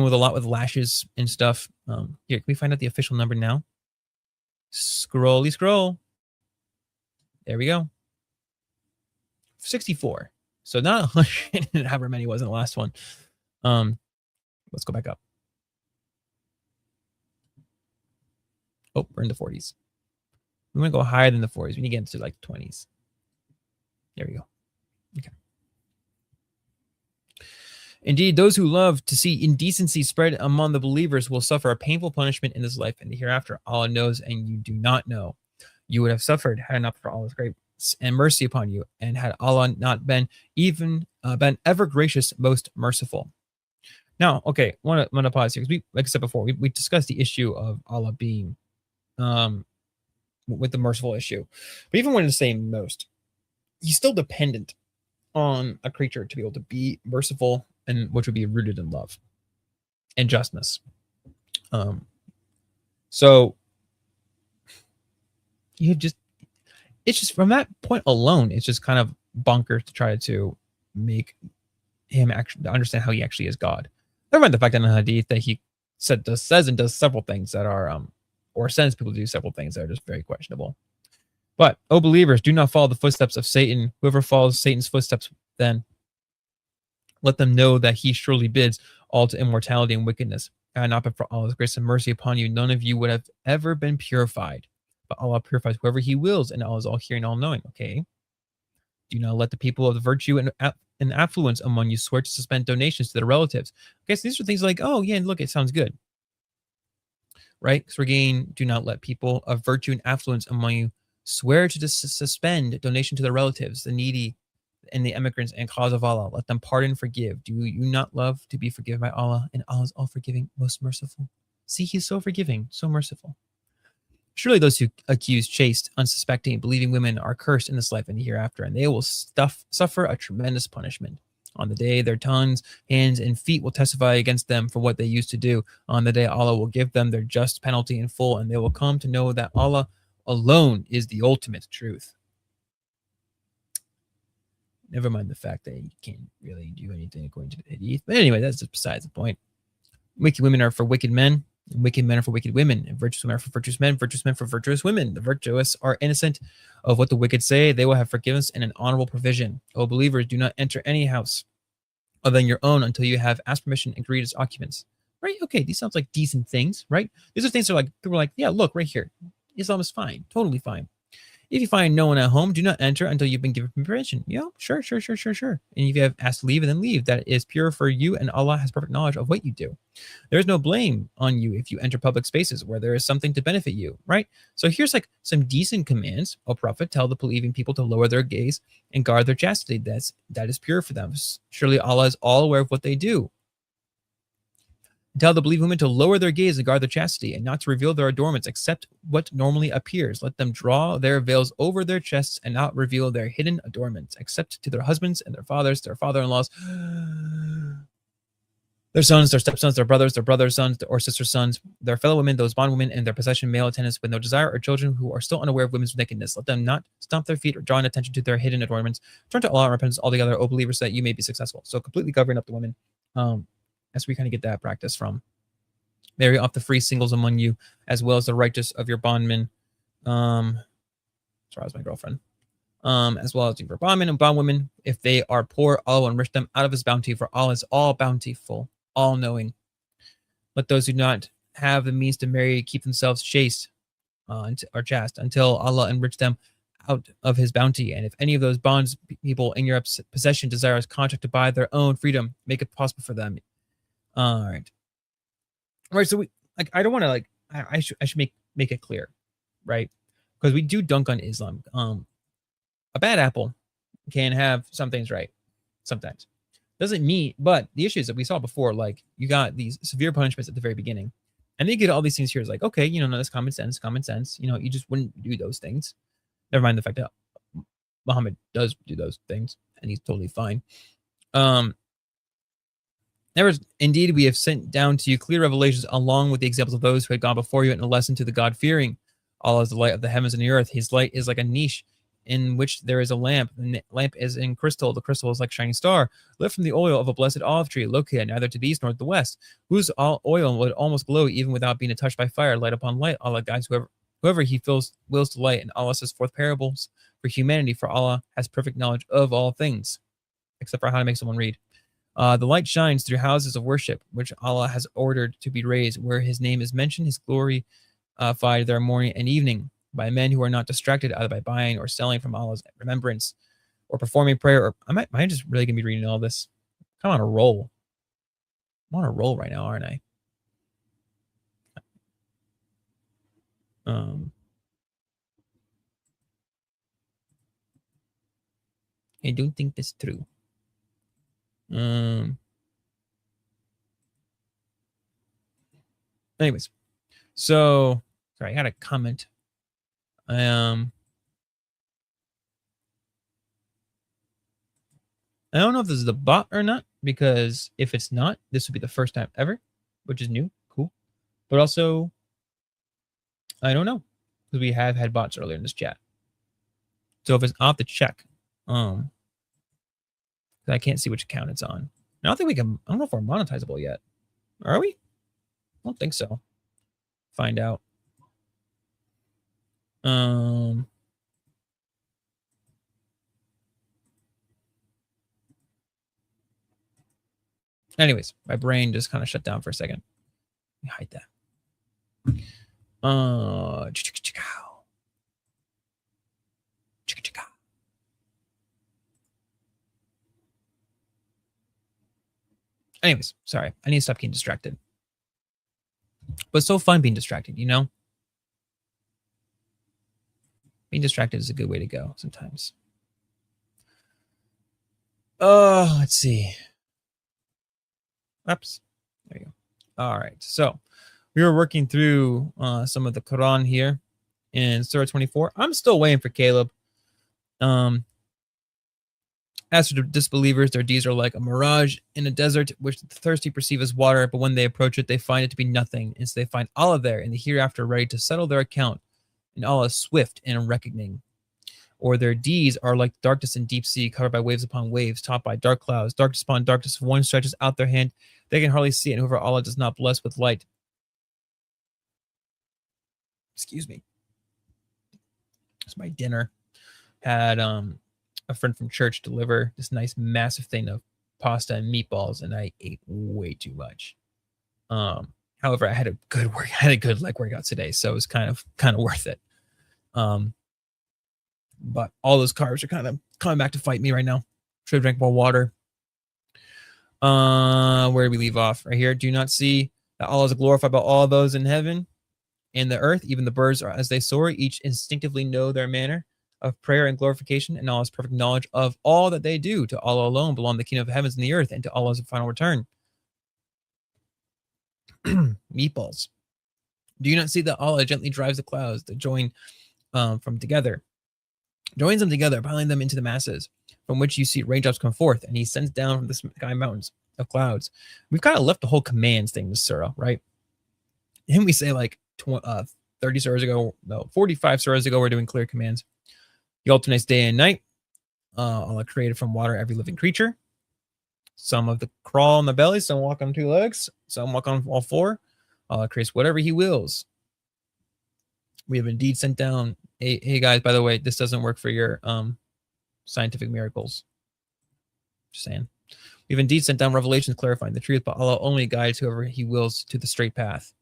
with a lot with lashes and stuff. Here, can we find out the official number now? Scrolly scroll. There we go. 64. So not 100, however many was in the last one. Let's go back up. Oh, we're in the 40s. We want to go higher than the 40s. We need to get into like 20s. There we go. Okay. Indeed, those who love to see indecency spread among the believers will suffer a painful punishment in this life and the hereafter. Allah knows, and you do not know. You would have suffered had it not for Allah's grace and mercy upon you, and had Allah not been been ever gracious, most merciful. Now, okay, want to pause here because we, like I said before, we discussed the issue of Allah being with the merciful issue, but even when it's saying most, he's still dependent on a creature to be able to be merciful, and which would be rooted in love and justness. So it's just from that point alone, it's just kind of bonkers to try to make him actually understand how he actually is God. Never mind the fact that in the Hadith that he says and does several things that are or sends people to do several things that are just very questionable. But, O believers, do not follow the footsteps of Satan. Whoever follows Satan's footsteps, then let them know that he surely bids all to immortality and wickedness. Had not been for Allah's grace and mercy upon you, none of you would have ever been purified. But Allah purifies whoever he wills, and Allah is all hearing, all knowing. Okay. Do not let the people of the virtue and affluence among you swear to suspend donations to their relatives. Okay, so these are things like, oh yeah, look, it sounds good. Right? Because we're getting, do not let people of virtue and affluence among you swear to suspend donation to their relatives, the needy, and the immigrants, and cause of Allah. Let them pardon and forgive. Do you not love to be forgiven by Allah? And Allah is all forgiving, most merciful. See, he's so forgiving, so merciful. Surely those who accuse chaste, unsuspecting, believing women are cursed in this life and the hereafter, and they will suffer a tremendous punishment. On the day their tongues, hands, and feet will testify against them for what they used to do. On the day Allah will give them their just penalty in full, and they will come to know that Allah alone is the ultimate truth. Never mind the fact that you can't really do anything according to the hadith. But anyway, that's just besides the point. Wicked women are for wicked men, and wicked men are for wicked women, and virtuous women are for virtuous men for virtuous women. The virtuous are innocent of what the wicked say. They will have forgiveness and an honorable provision. O believers, do not enter any house other than your own until you have asked permission and agreed as occupants. Right? Okay, these sounds like decent things, right? These are things that are like, people are like, yeah, look, right here. Islam is fine, totally fine. If you find no one at home, do not enter until you've been given permission. Yeah, sure. And if you have asked leave, then leave. That is pure for you, and Allah has perfect knowledge of what you do. There is no blame on you if you enter public spaces where there is something to benefit you, right? So here's like some decent commands. O Prophet, tell the believing people to lower their gaze and guard their chastity. That is pure for them. Surely Allah is all aware of what they do. Tell the believing women to lower their gaze and guard their chastity, and not to reveal their adornments except what normally appears. Let them draw their veils over their chests and not reveal their hidden adornments, except to their husbands and their fathers, their father-in-laws, their sons, their stepsons, their brothers' sons, or sisters' sons, their fellow women, those bondwomen, and their possession male attendants with no desire, or children who are still unaware of women's nakedness. Let them not stomp their feet or draw attention to their hidden adornments. Turn to Allah and repentance altogether, O believers, so that you may be successful. So completely covering up the women. That's where we kind of get that practice from. Marry off the free singles among you, as well as the righteous of your bondmen. Sorry, that was my girlfriend. As well as your bondmen and bondwomen. If they are poor, Allah will enrich them out of his bounty, for Allah is all bountiful, all knowing. Let those who do not have the means to marry keep themselves chaste or chaste until Allah enrich them out of his bounty. And if any of those bonds people in your possession desire a contract to buy their own freedom, make it possible for them. All right. So we like. I don't want to like. I should make it clear, right? Because we do dunk on Islam. A bad apple can have some things right, sometimes. Doesn't mean, but the issues that we saw before, like you got these severe punishments at the very beginning, and they get all these things here. It's like, okay, no, that's common sense. You just wouldn't do those things. Never mind the fact that Muhammad does do those things, and he's totally fine. Indeed, we have sent down to you clear revelations along with the examples of those who had gone before you and a lesson to the God-fearing. Allah is the light of the heavens and the earth. His light is like a niche in which there is a lamp. The lamp is in crystal. The crystal is like a shining star, lit from the oil of a blessed olive tree, located neither to the east nor to the west, whose oil would almost glow even without being touched by fire. Light upon light, Allah guides whoever he wills to light, and Allah says forth parables for humanity, for Allah has perfect knowledge of all things, except for how to make someone read. The light shines through houses of worship, which Allah has ordered to be raised, where his name is mentioned, his glory glorified there morning and evening, by men who are not distracted either by buying or selling from Allah's remembrance, or performing prayer. Or am I just really going to be reading all this? I'm on a roll. I'm on a roll right now, aren't I? I don't think that's true. Anyways, so sorry, I got a comment. I don't know if this is the bot or not, because if it's not, this would be the first time ever, which is new, cool. But also, I don't know, because we have had bots earlier in this chat. So if it's off the check, I can't see which account it's on. I don't think we can. I don't know if we're monetizable yet. Are we? I don't think so. Find out. Anyways, my brain just kind of shut down for a second. Let me hide that. Anyways, sorry. I need to stop getting distracted. But it's so fun being distracted, Being distracted is a good way to go sometimes. Let's see. Oops. There you go. All right. So we were working through some of the Quran here. in Surah 24. I'm still waiting for Caleb. As for the disbelievers, their deeds are like a mirage in a desert, which the thirsty perceive as water, but when they approach it, they find it to be nothing. And so they find Allah there in the hereafter ready to settle their account, and Allah is swift and reckoning. Or their deeds are like darkness in deep sea, covered by waves upon waves, topped by dark clouds. Darkness upon darkness, if one stretches out their hand, they can hardly see it, and whoever Allah does not bless with light. Excuse me. It's my dinner. Had a friend from church deliver this nice massive thing of pasta and meatballs, and I ate way too much. However, I had a good leg workout today, so it was kind of worth it. But all those carbs are kind of coming back to fight me right now. Should have drank more water. Where did we leave off? Right here. Do you not see that Allah is glorified by all those in heaven and the earth? Even the birds are as they soar, each instinctively know their manner of prayer and glorification, and Allah's perfect knowledge of all that they do. To Allah alone belong the kingdom of heavens and the earth, and to Allah's final return. Meatballs. Do you not see that Allah gently drives the clouds that joins them together, piling them into the masses, from which you see raindrops come forth, and he sends down from the sky mountains of clouds. We've kind of left the whole commands thing with surah, right? And we say like 30 surahs ago, no, 45 surahs ago, we're doing clear commands. He alternates day and night. Allah created from water every living creature. Some of the crawl on the belly, some walk on 2 legs, some walk on all 4. Allah creates whatever he wills. We have indeed sent down. Hey guys, by the way, this doesn't work for your scientific miracles. Just saying. We've indeed sent down revelations clarifying the truth, but Allah only guides whoever he wills to the straight path.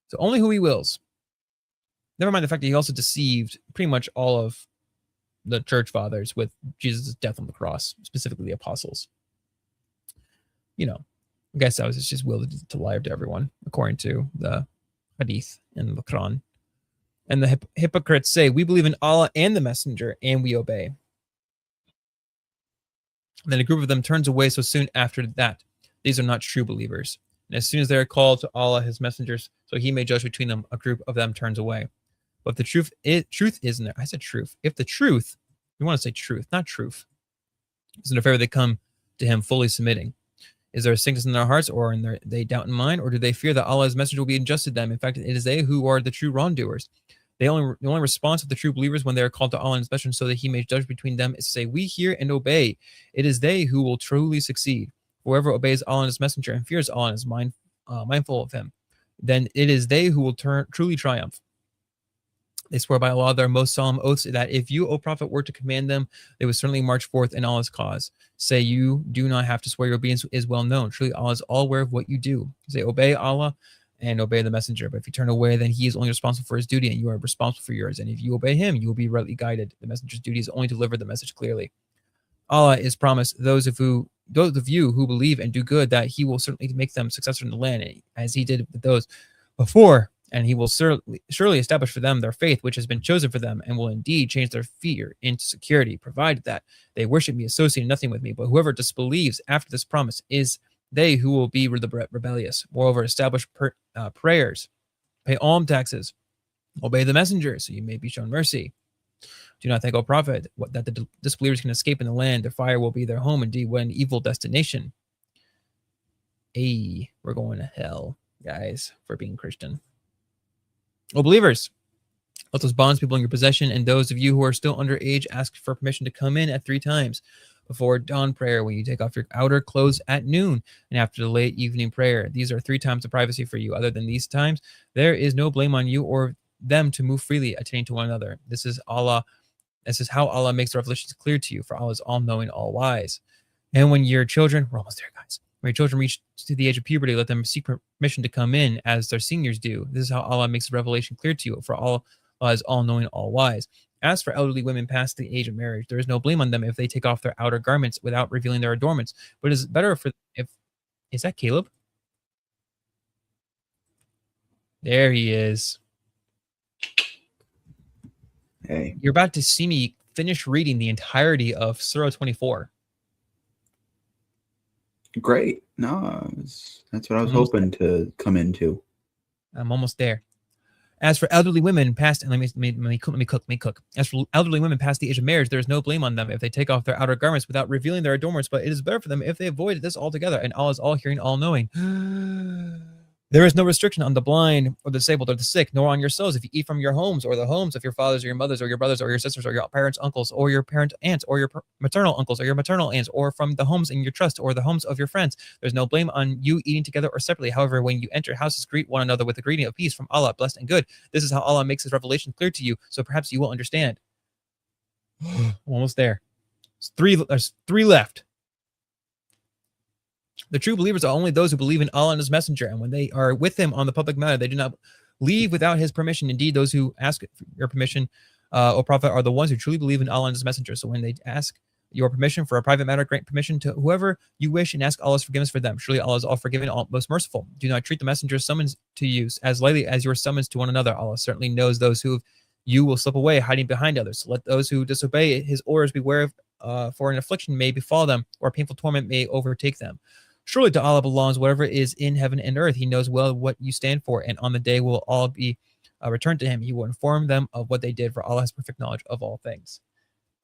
So only who he wills. Never mind the fact that he also deceived pretty much all of the church fathers with Jesus' death on the cross, specifically the apostles. You know, I guess that was just will to lie to everyone, according to the hadith and the Quran. And the hypocrites say, we believe in Allah and the messenger, and we obey. And then a group of them turns away so soon after that. These are not true believers. And as soon as they are called to Allah, his messengers, so he may judge between them, a group of them turns away. But if the truth isn't there, I said truth. If the truth, you want to say truth, not truth, is an affair they come to him fully submitting. Is there a sickness in their hearts, or they doubt in mind, or do they fear that Allah's messenger will be unjust to them? In fact, it is they who are the true wrongdoers. The only response of the true believers when they are called to Allah and his messenger so that he may judge between them is to say, we hear and obey. It is they who will truly succeed. Whoever obeys Allah and his messenger and fears Allah and is mindful of him, then it is they who will truly triumph. They swear by Allah their most solemn oaths that if you, O Prophet, were to command them, they would certainly march forth in Allah's cause. Say you do not have to swear, your obedience is well known. Truly Allah is all aware of what you do. Say obey Allah and obey the messenger. But if you turn away, then he is only responsible for his duty and you are responsible for yours. And if you obey him, you will be rightly guided. The messenger's duty is only to deliver the message clearly. Allah is promised those of you who believe and do good that he will certainly make them successful in the land, as he did with those before. And he will surely establish for them their faith, which has been chosen for them, and will indeed change their fear into security, provided that they worship me, associating nothing with me. But whoever disbelieves after this promise is they who will be rebellious. Moreover, establish prayers, pay alms taxes, obey the messenger, so you may be shown mercy. Do not think, O Prophet, that the disbelievers can escape in the land. Their fire will be their home. Indeed, what an evil destination. Hey, we're going to hell, guys, for being Christian. O believers, let those bondspeople in your possession and those of you who are still underage ask for permission to come in at 3 times before dawn prayer, when you take off your outer clothes at noon, and after the late evening prayer. These are 3 times of privacy for you. Other than these times, there is no blame on you or them to move freely, attending to one another. This is how Allah makes the revelations clear to you, for Allah is all-knowing, all-wise. And when your children, we're almost there, guys. When your children reach to the age of puberty, let them seek permission to come in as their seniors do. This is how Allah makes the revelation clear to you, for Allah is all-knowing, all-wise. As for elderly women past the age of marriage, there is no blame on them if they take off their outer garments without revealing their adornments. But it is better is that Caleb? There he is. Hey. You're about to see me finish reading the entirety of Surah 24. Great. No, that's what I was hoping to come into. I'm almost there. As for elderly women past, and let me cook. As for elderly women past the age of marriage, there is no blame on them if they take off their outer garments without revealing their adornments, but it is better for them if they avoid this altogether, and Allah is all hearing, all knowing. There is no restriction on the blind or the disabled or the sick, nor on yourselves if you eat from your homes or the homes of your fathers or your mothers or your brothers or your sisters or your parents' uncles or your parent aunts or your maternal uncles or your maternal aunts or from the homes in your trust or the homes of your friends. There's no blame on you eating together or separately. However, when you enter houses, greet one another with a greeting of peace from Allah, blessed and good. This is how Allah makes his revelation clear to you, so perhaps you will understand. Almost there. There's three left. The true believers are only those who believe in Allah and his messenger, and when they are with him on the public matter, they do not leave without his permission. Indeed, those who ask your permission, O Prophet, are the ones who truly believe in Allah and his messenger. So when they ask your permission for a private matter, grant permission to whoever you wish and ask Allah's forgiveness for them. Surely Allah is all forgiving, all most merciful. Do not treat the messenger's summons to you as lightly as your summons to one another. Allah certainly knows those who you will slip away, hiding behind others. So let those who disobey his orders beware of, for an affliction may befall them, or a painful torment may overtake them. Surely to Allah belongs whatever is in heaven and earth. He knows well what you stand for, and on the day will all be returned to him. He will inform them of what they did, for Allah has perfect knowledge of all things.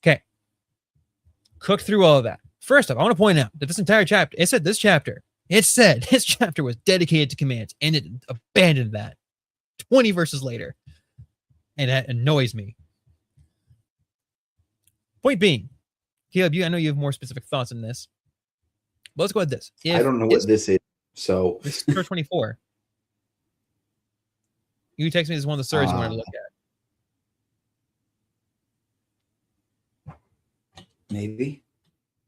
Okay. Cook through all of that. First off, I want to point out that this entire chapter, it said this chapter was dedicated to commands, and it abandoned that 20 verses later. And that annoys me. Point being, Caleb, I know you have more specific thoughts on this. But let's go with this. I don't know what this is. So this is Surah 24. You text me this is one of the surahs you wanted to look at. Maybe.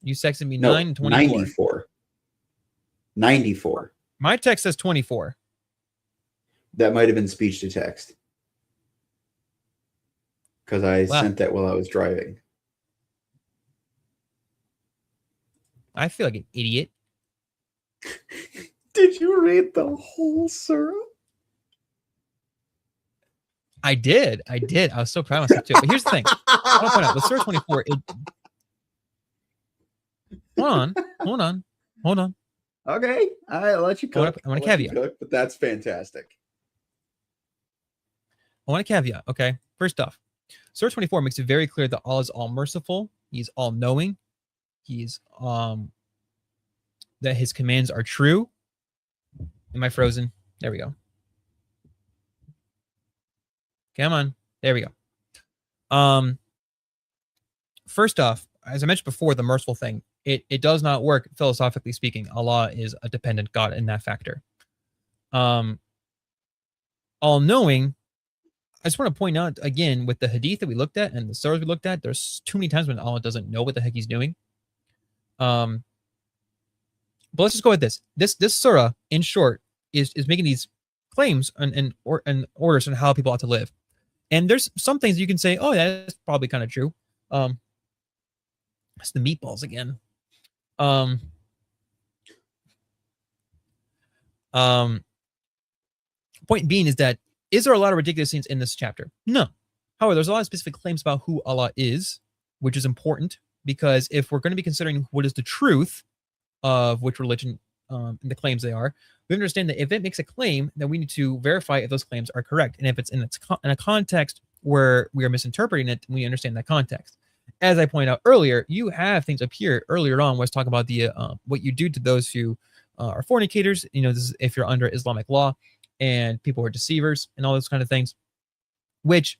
You texted me 9 and 24. 94. 94. My text says 24. That might have been speech to text. Because I sent that while I was driving. I feel like an idiot. Did you read the whole surah? I did. I was so proud of myself too. But here's the thing. I want to point out with Surah 24. Hold on. Okay, I'll let you cook. I want a caveat. But that's fantastic. I want a caveat. Okay. First off, Surah 24 makes it very clear that Allah is all merciful. He's all knowing. He's that his commands are true. Am I frozen? There we go. Come on. There we go. First off, as I mentioned before, the merciful thing, it does not work philosophically speaking. Allah is a dependent God in that factor. All knowing, I just want to point out again with the hadith that we looked at and the surahs we looked at, there's too many times when Allah doesn't know what the heck he's doing. But let's just go with this. This surah, in short, is making these claims and orders on how people ought to live. And there's some things you can say, oh, that's probably kind of true. It's the meatballs again. Point being is that, is there a lot of ridiculous things in this chapter? No. However, there's a lot of specific claims about who Allah is, which is important because if we're going to be considering what is the truth of which religion and the claims they are, we understand that if it makes a claim, then we need to verify if those claims are correct. And if it's in a context where we are misinterpreting it, we understand that context. As I pointed out earlier, you have things up here earlier on. Was talking about the what you do to those who are fornicators. You know, this is if you're under Islamic law, and people are deceivers and all those kind of things, which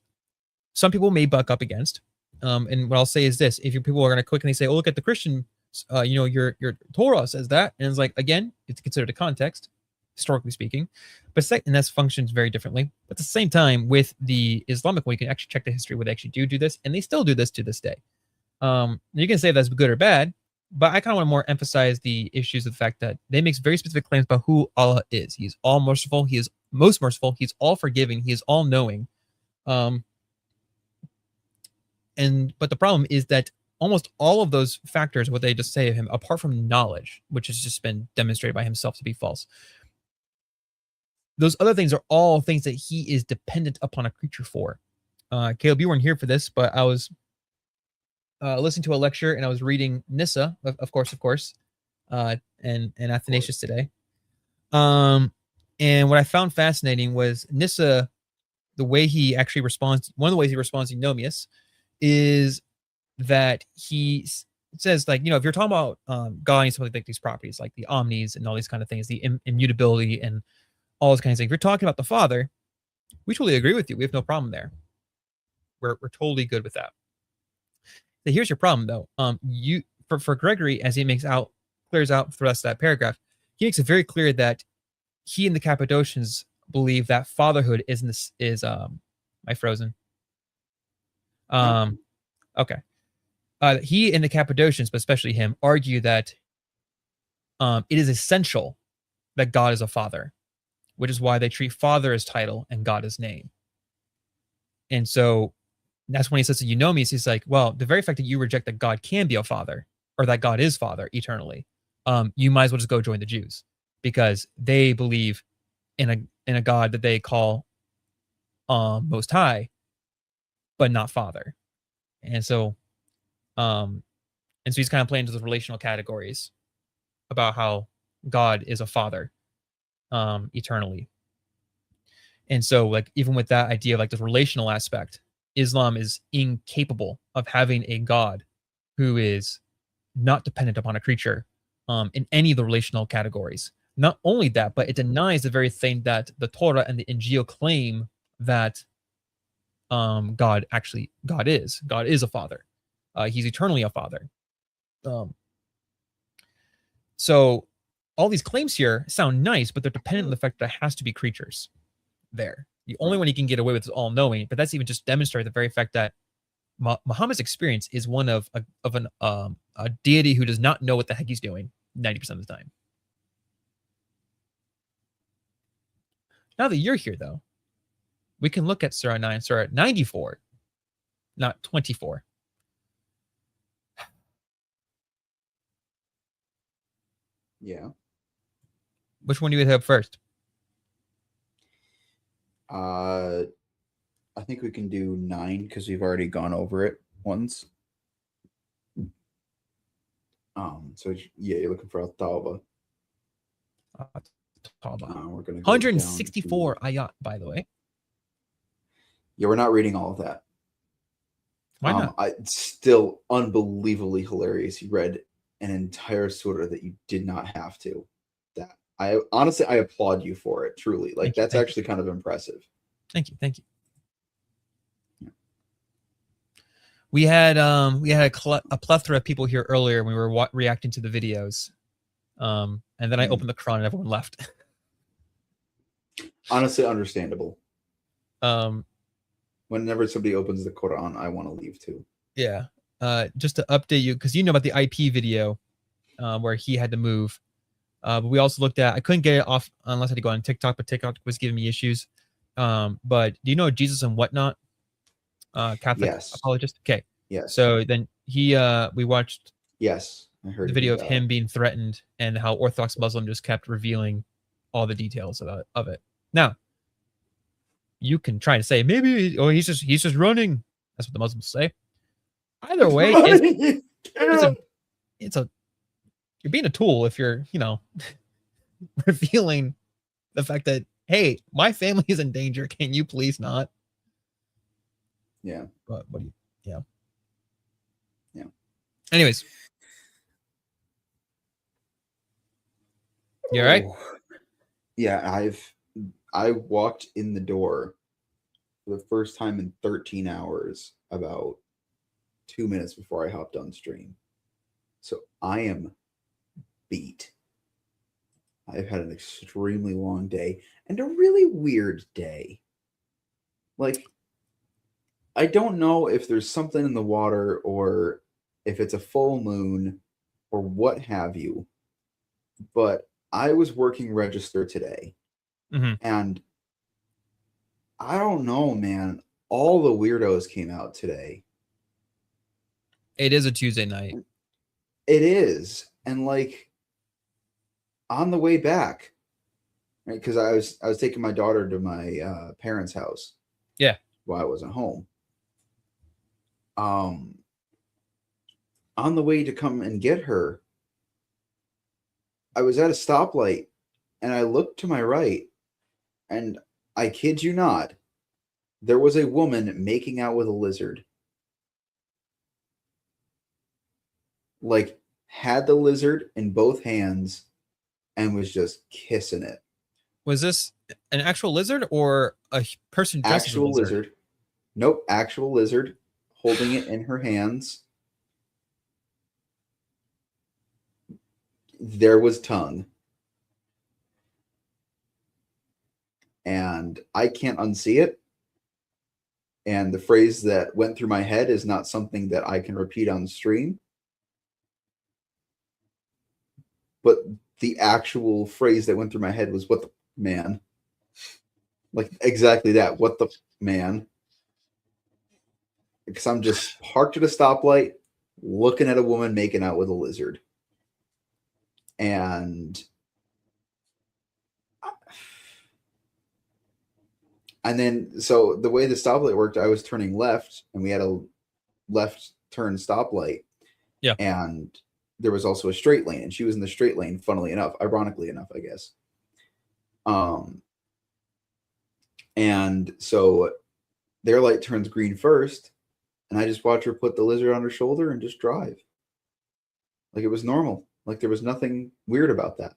some people may buck up against. And what I'll say is this: if people are going to quickly say, "Oh, look at the Christian," your Torah says that, and it's like again, it's considered a context, historically speaking. But and that functions very differently. But at the same time, with the Islamic one, you can actually check the history where they actually do this, and they still do this to this day. You can say if that's good or bad, but I kind of want to more emphasize the issues of the fact that they make very specific claims about who Allah is. He is all merciful. He is most merciful. He's all forgiving. He is all knowing. But the problem is that almost all of those factors, what they just say of him, apart from knowledge, which has just been demonstrated by himself to be false, those other things are all things that he is dependent upon a creature for. Caleb, you weren't here for this, but I was listening to a lecture and I was reading Nissa, of course, and Athanasius today. And what I found fascinating was Nissa the way he actually responds, one of the ways he responds to Eunomius is that he says, like, if you're talking about God and something like these properties, like the omnis and all these kind of things, the immutability and all those kinds of things. If you're talking about the Father, we totally agree with you. We have no problem there. We're totally good with that. So here's your problem, though. For Gregory, as he clears out the rest of that paragraph, he makes it very clear that he and the Cappadocians believe that fatherhood is am I frozen? Okay. He and the Cappadocians, but especially him, argue that it is essential that God is a father, which is why they treat father as title and God as name. And so that's when he says to Eunomius, he's like, well, the very fact that you reject that God can be a father, or that God is father eternally, you might as well just go join the Jews, because they believe in a God that they call Most High, but not Father. And so he's kind of playing into the relational categories about how God is a father eternally. And so, like, even with that idea of like the relational aspect, Islam is incapable of having a God who is not dependent upon a creature in any of the relational categories. Not only that, but it denies the very thing that the Torah and the Injil claim that God is. God is a father. He's eternally a father. So all these claims here sound nice, but they're dependent on the fact that it has to be creatures there. The only one he can get away with is all-knowing, but that's even just demonstrated the very fact that Muhammad's experience is one of a deity who does not know what the heck he's doing 90% of the time. Now that you're here, though, we can look at Surah 9, Surah 94, not 24. Yeah. Which one do you hit up first? I think we can do 9 because we've already gone over it once. So yeah, you're looking for Al-Tawbah. We're gonna go 164 ayat, by the way. Yeah, we're not reading all of that. Why not? It's still unbelievably hilarious. You read an entire surah that you did not have to. That I honestly applaud you for it. Truly, like that's actually kind of impressive. Thank you. Yeah. We had a plethora of people here earlier when we were reacting to the videos, and then I opened the Quran and everyone left. Honestly, understandable. Whenever somebody opens the Quran, I want to leave too. Yeah. Just to update you, because you know about the IP video where he had to move. But we also looked at, I couldn't get it off unless I had to go on TikTok, but TikTok was giving me issues. But do you know Jesus and Whatnot? Catholic apologist? Okay. Yes. So then we watched I heard the video of him being threatened and how Orthodox Muslim just kept revealing all the details of it. Now, you can try to say maybe he's just running. That's what the Muslims say. Either way, it's a you're being a tool if you're, revealing the fact that, hey, my family is in danger. Can you please not? Yeah. But what do you? Yeah. Yeah. Anyways, you all right? Yeah, I walked in the door for the first time in 13 hours about 2 minutes before I hopped on stream. So I am beat. I've had an extremely long day and a really weird day. Like, I don't know if there's something in the water or if it's a full moon or what have you, but I was working register today. And I don't know, man. All the weirdos came out today. It is a Tuesday night. It is. And like on the way back, right? Because I was taking my daughter to my parents' house. Yeah. While I wasn't home. On the way to come and get her, I was at a stoplight and I looked to my right, and I kid you not, there was a woman making out with a lizard. Like, had the lizard in both hands and was just kissing it. Was this an actual lizard or a person dressed as a Actual lizard? lizard. Nope, actual lizard holding it in her hands. There was tongue. And I can't unsee it. And the phrase that went through my head is not something that I can repeat on stream. But the actual phrase that went through my head was, what the man? Like, exactly that. What the man? Because I'm just parked at a stoplight, looking at a woman making out with a lizard. And then, so the way the stoplight worked, I was turning left, and we had a left turn stoplight. Yeah. And there was also a straight lane, and she was in the straight lane, funnily enough, ironically enough, I guess. And so their light turns green first, and I just watch her put the lizard on her shoulder and just drive. Like, it was normal. Like, there was nothing weird about that.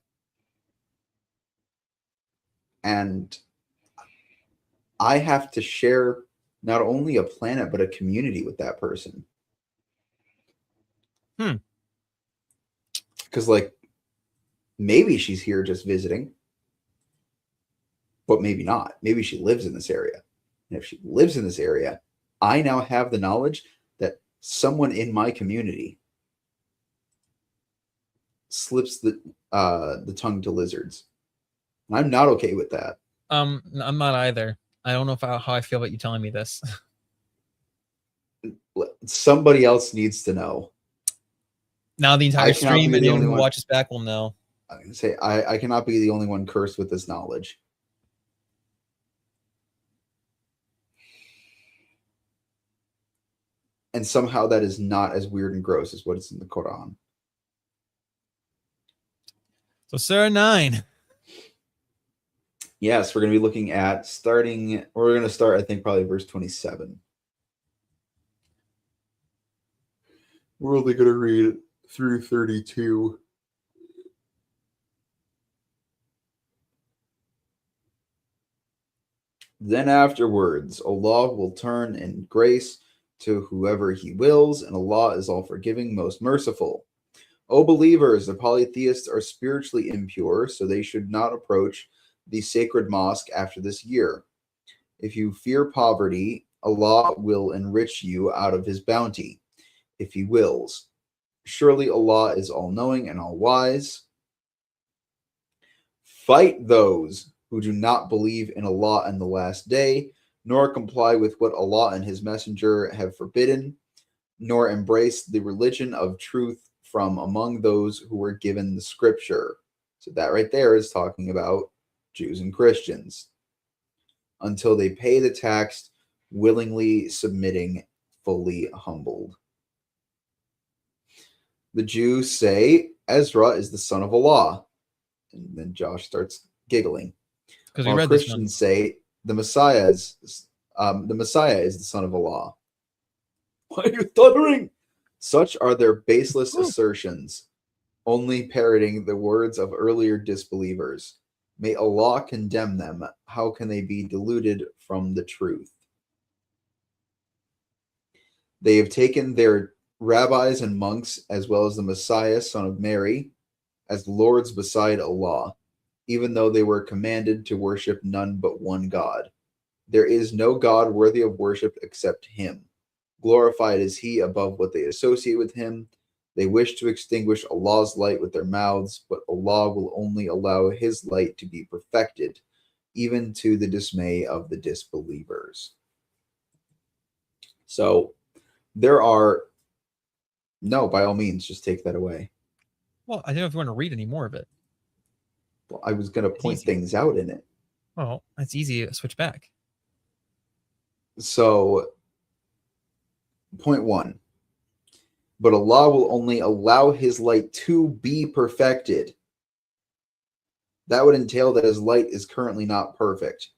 And I have to share not only a planet, but a community with that person. Because, like, maybe she's here just visiting, but maybe not. Maybe she lives in this area. And if she lives in this area, I now have the knowledge that someone in my community slips the tongue to lizards. And I'm not okay with that. I'm not either. I don't know how I feel about you telling me this. Somebody else needs to know. Now the entire stream and anyone who watches back will know. I'm going to say I cannot be the only one cursed with this knowledge. And somehow that is not as weird and gross as what is in the Quran. So Surah 9. Yes, we're going to be looking at we're going to start, I think, probably verse 27. We're only going to read through 32. Then afterwards, Allah will turn in grace to whoever he wills, and Allah is all forgiving, most merciful. O believers, the polytheists are spiritually impure, so they should not approach the sacred mosque after this year. If you fear poverty, Allah will enrich you out of his bounty, if he wills. Surely Allah is all-knowing and all-wise. Fight those who do not believe in Allah and the last day, nor comply with what Allah and his messenger have forbidden, nor embrace the religion of truth from among those who were given the scripture. So that right there is talking about Jews and Christians. Until they pay the tax, willingly submitting, fully humbled. The Jews say Ezra is the son of Allah. And then Josh starts giggling. Because we While read Christians say the Messiah is the son of Allah. Why are you stuttering? Such are their baseless assertions, only parroting the words of earlier disbelievers. May Allah condemn them. How can they be deluded from the truth? They have taken their rabbis and monks, as well as the Messiah, son of Mary, as lords beside Allah, even though they were commanded to worship none but one God. There is no God worthy of worship except him. Glorified is he above what they associate with him. They wish to extinguish Allah's light with their mouths, but Allah will only allow his light to be perfected, even to the dismay of the disbelievers. So there are... No, by all means, just take that away. Well, I don't know if you want to read any more of it. Well, I was going to point things out in it. Oh, that's easy to switch back. So, point 1. But Allah will only allow his light to be perfected. That would entail that his light is currently not perfect.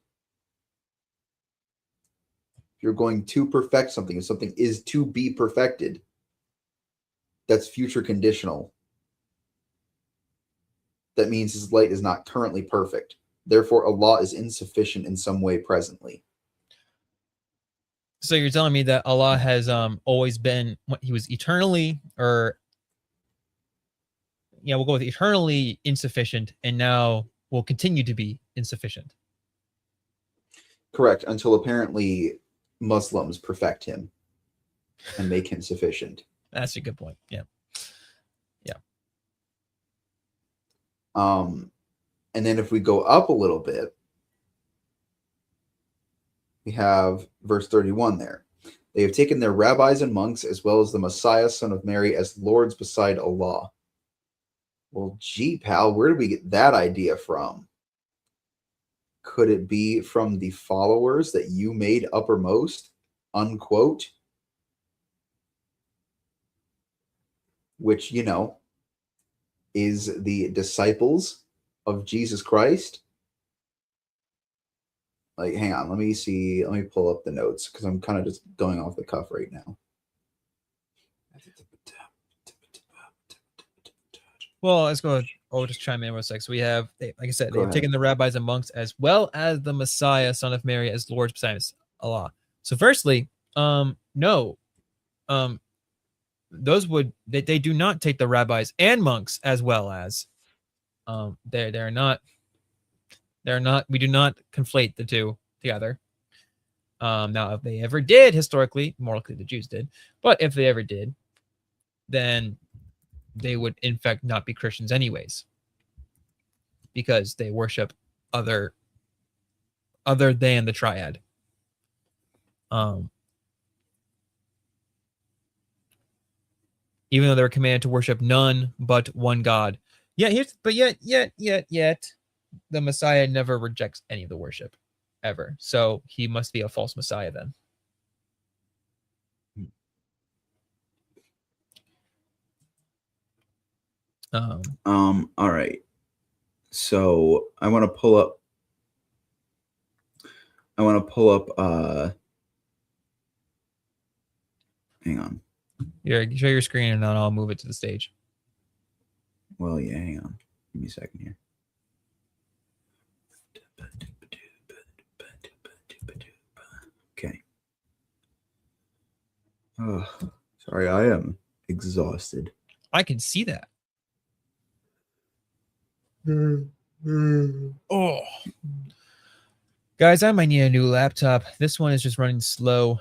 you're going to perfect something, if something is to be perfected, that's future conditional. That means his light is not currently perfect. Therefore, Allah is insufficient in some way presently. So you're telling me that Allah has always been, he was eternally, or yeah, we'll go with eternally insufficient, and now will continue to be insufficient. Correct, until apparently Muslims perfect him and make him sufficient. That's a good point. Yeah. And then if we go up a little bit, we have verse 31 there. They have taken their rabbis and monks as well as the Messiah, son of Mary, as lords beside Allah. Well, gee, pal, where did we get that idea from? Could it be from the followers that you made uppermost? Unquote. Which, you know, is the disciples of Jesus Christ. Like, hang on, let me see. Let me pull up the notes because I'm kind of just going off the cuff right now. Well, let's go. I'll just chime in for a sec. So we have, like I said, Go they've ahead. taken the rabbis and monks as well as the Messiah, son of Mary, as lords beside Allah. So firstly, no, those would they do not take the rabbis and monks as well as, they're not. We do not conflate the two together. Now, if they ever did historically, more likely the Jews did, but if they ever did, then they would in fact not be Christians anyways, because they worship other than the triad. Even though they're commanded to worship none but one God. Yet the Messiah never rejects any of the worship ever. So he must be a false Messiah then. All right. So I want to pull up. Hang on. Yeah, show your screen and then I'll move it to the stage. Well, yeah, hang on. Give me a second here. Okay. Oh, sorry, I am exhausted. I can see that. Oh, guys, I might need a new laptop. This one is just running slow.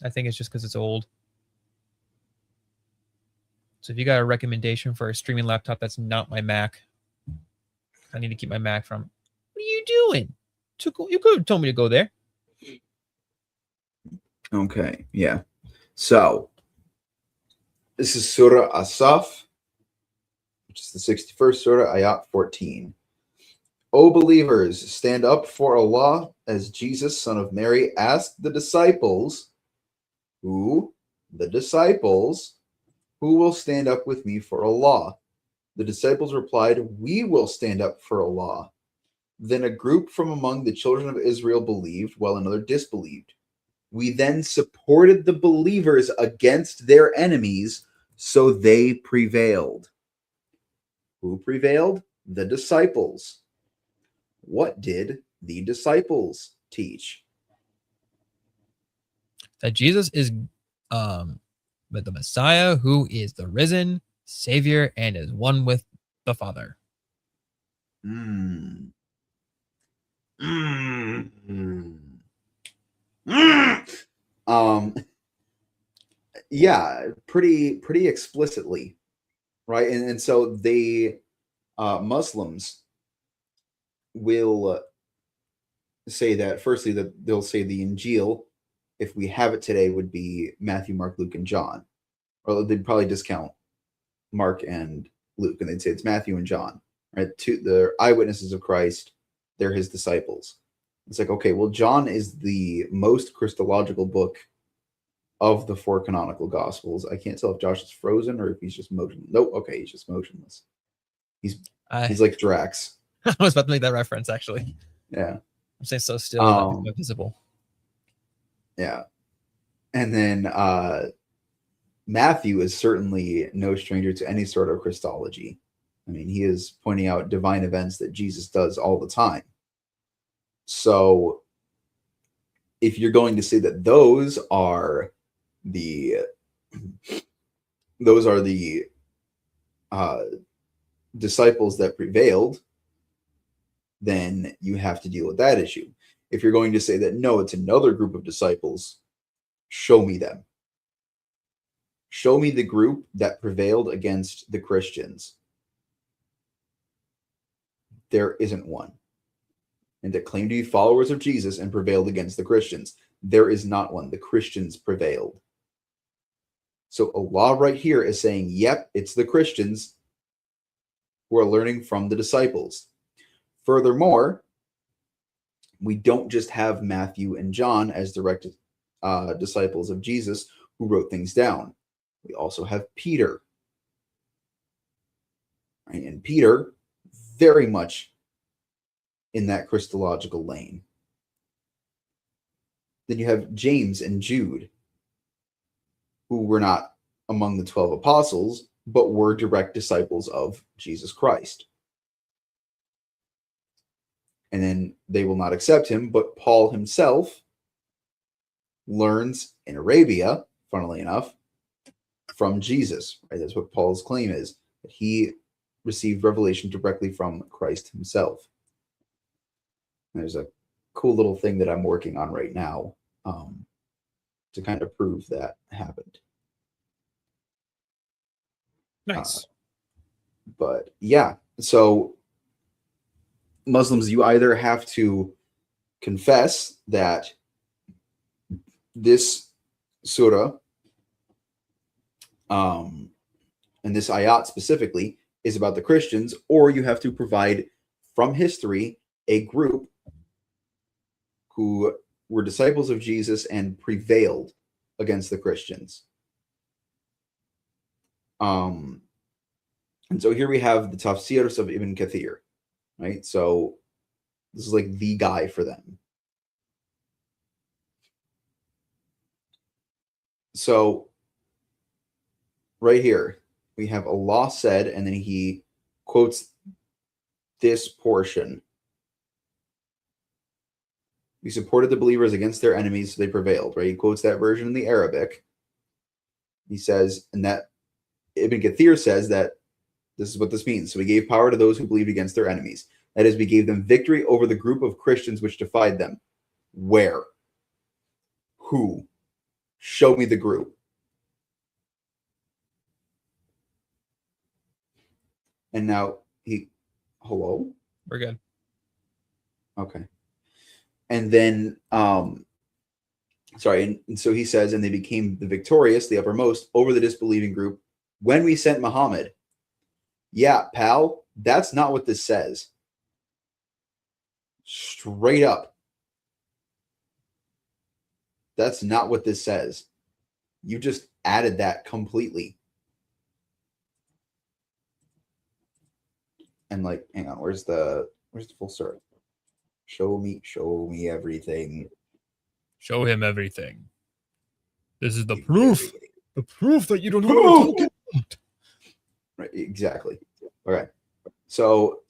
I think it's just because it's old. So if you got a recommendation for a streaming laptop that's not my Mac, I need to keep my Mac from. What are you doing? You could have told me to go there. Okay, yeah. So this is Surah Asaf, which is the 61st Surah, Ayat 14. O believers, stand up for Allah as Jesus, son of Mary, asked the disciples, who will stand up with me for Allah? The disciples replied, we will stand up for Allah. Then a group from among the children of Israel believed, while another disbelieved. We then supported the believers against their enemies, so they prevailed. Who prevailed? The disciples. What did the disciples teach? That Jesus is but the Messiah, who is the risen Savior and is one with the Father. Yeah, pretty explicitly, right? And so they Muslims will say that, firstly, that they'll say the Injil, if we have it today, would be Matthew, Mark, Luke, and John. Or they'd probably discount Mark and Luke, and they'd say it's Matthew and John, right? The eyewitnesses of Christ, they're his disciples. It's like, okay, well, John is the most Christological book of the four canonical Gospels. I can't tell if Josh is frozen or if he's just motionless. Nope, okay, he's just motionless. He's like Drax. I was about to make that reference, actually. Yeah. I'm saying so still, he's not visible. Yeah. And then Matthew is certainly no stranger to any sort of Christology. I mean, he is pointing out divine events that Jesus does all the time. So if you're going to say that those are the disciples that prevailed, then you have to deal with that issue. If you're going to say that no, it's another group of disciples, show me them. Show me the group that prevailed against the Christians. There isn't one. And that claim to be followers of Jesus and prevailed against the Christians. There is not one. The Christians prevailed. So Allah right here is saying, yep, it's the Christians who are learning from the disciples. Furthermore, we don't just have Matthew and John as direct disciples of Jesus who wrote things down. We also have Peter. Right? And Peter, very much in that Christological lane. Then you have James and Jude, who were not among the 12 apostles, but were direct disciples of Jesus Christ. And then they will not accept him, but Paul himself learns in Arabia, funnily enough, from Jesus. Right? That's what Paul's claim is, that he received revelation directly from Christ himself. There's a cool little thing that I'm working on right now to kind of prove that happened. Nice. But yeah, so Muslims, you either have to confess that this surah and this ayat specifically is about the Christians, or you have to provide from history a group who were disciples of Jesus and prevailed against the Christians. And so here we have the Tafsirs of Ibn Kathir, right? So this is like the guy for them. So right here, we have Allah said, and then he quotes this portion. We supported the believers against their enemies, so they prevailed, right? He quotes that version in the Arabic. He says, and that Ibn Kathir says that this is what this means. So we gave power to those who believed against their enemies. That is, we gave them victory over the group of Christians which defied them. Where? Who? Show me the group. And now hello? We're good. Okay. And then, and so he says, and they became the victorious, the uppermost, over the disbelieving group when we sent Muhammad. Yeah, pal, that's not what this says. Straight up. That's not what this says. You just added that completely. And like, hang on, where's the full story? Show me everything. Show him everything. This is the proof. The proof that you don't know what you're talking about. Right, exactly. Okay. So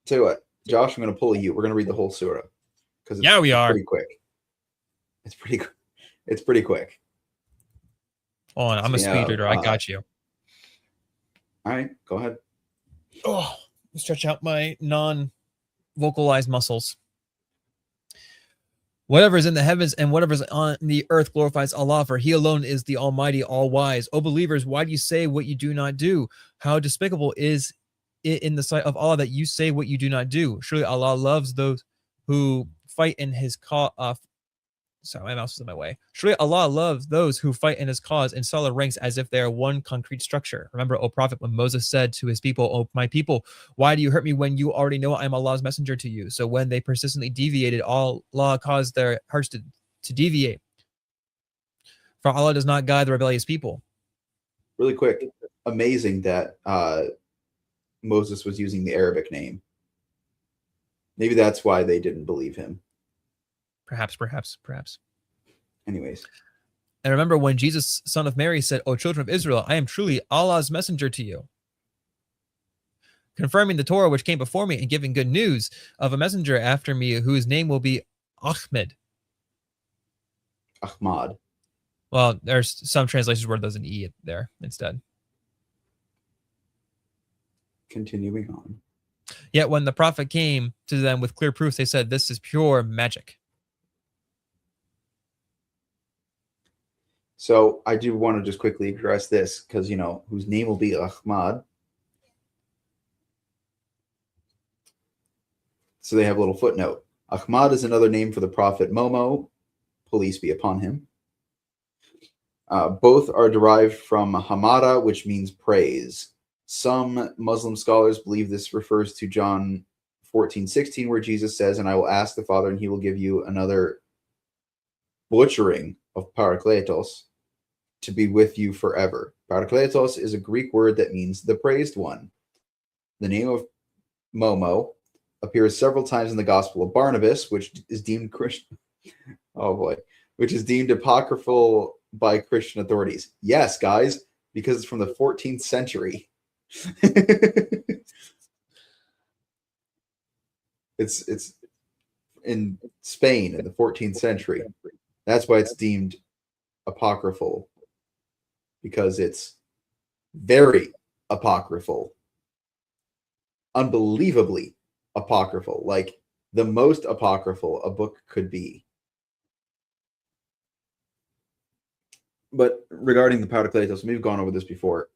tell you what, Josh, I'm going to pull you. We're going to read the whole surah because we are pretty quick. It's pretty quick. Hold on, I'm a speed reader. I got you. All right, go ahead. Oh, stretch out my non-vocalized muscles. Whatever is in the heavens and whatever is on the earth glorifies Allah, for He alone is the Almighty, All-Wise. O believers, why do you say what you do not do? How despicable is it in the sight of Allah that you say what you do not do? Surely Allah loves those who fight in His cause. Sorry, my mouse is in my way. Surely Allah loves those who fight in His cause in solid ranks as if they are one concrete structure. Remember, O Prophet, when Moses said to his people, O my people, why do you hurt me when you already know I am Allah's messenger to you? So when they persistently deviated, Allah caused their hearts to deviate. For Allah does not guide the rebellious people. Really quick, amazing that Moses was using the Arabic name. Maybe that's why they didn't believe him. Perhaps. Anyways, And remember when Jesus, son of Mary, said, O children of Israel, I am truly Allah's messenger to you, confirming the Torah which came before me and giving good news of a messenger after me whose name will be Ahmed. Ahmad. Well, there's some translations where there's an E there instead. Continuing on. Yet when the prophet came to them with clear proofs, they said, this is pure magic. So I do want to just quickly address this because, you know, whose name will be Ahmad. So they have a little footnote. Ahmad is another name for the prophet Momo, peace be upon him. Both are derived from Hamada, which means praise. Some Muslim scholars believe this refers to John 14:16, where Jesus says, and I will ask the Father, and he will give you another butchering of Parakletos to be with you forever. Parakletos is a Greek word that means the praised one. The name of Momo appears several times in the Gospel of Barnabas, which is deemed Christian. Oh boy, which is deemed apocryphal by Christian authorities. Yes, guys, because it's from the 14th century. It's in Spain in the 14th century. That's why it's deemed apocryphal, because it's very apocryphal, unbelievably apocryphal, like the most apocryphal a book could be. But regarding the Parakletos, we've gone over this before.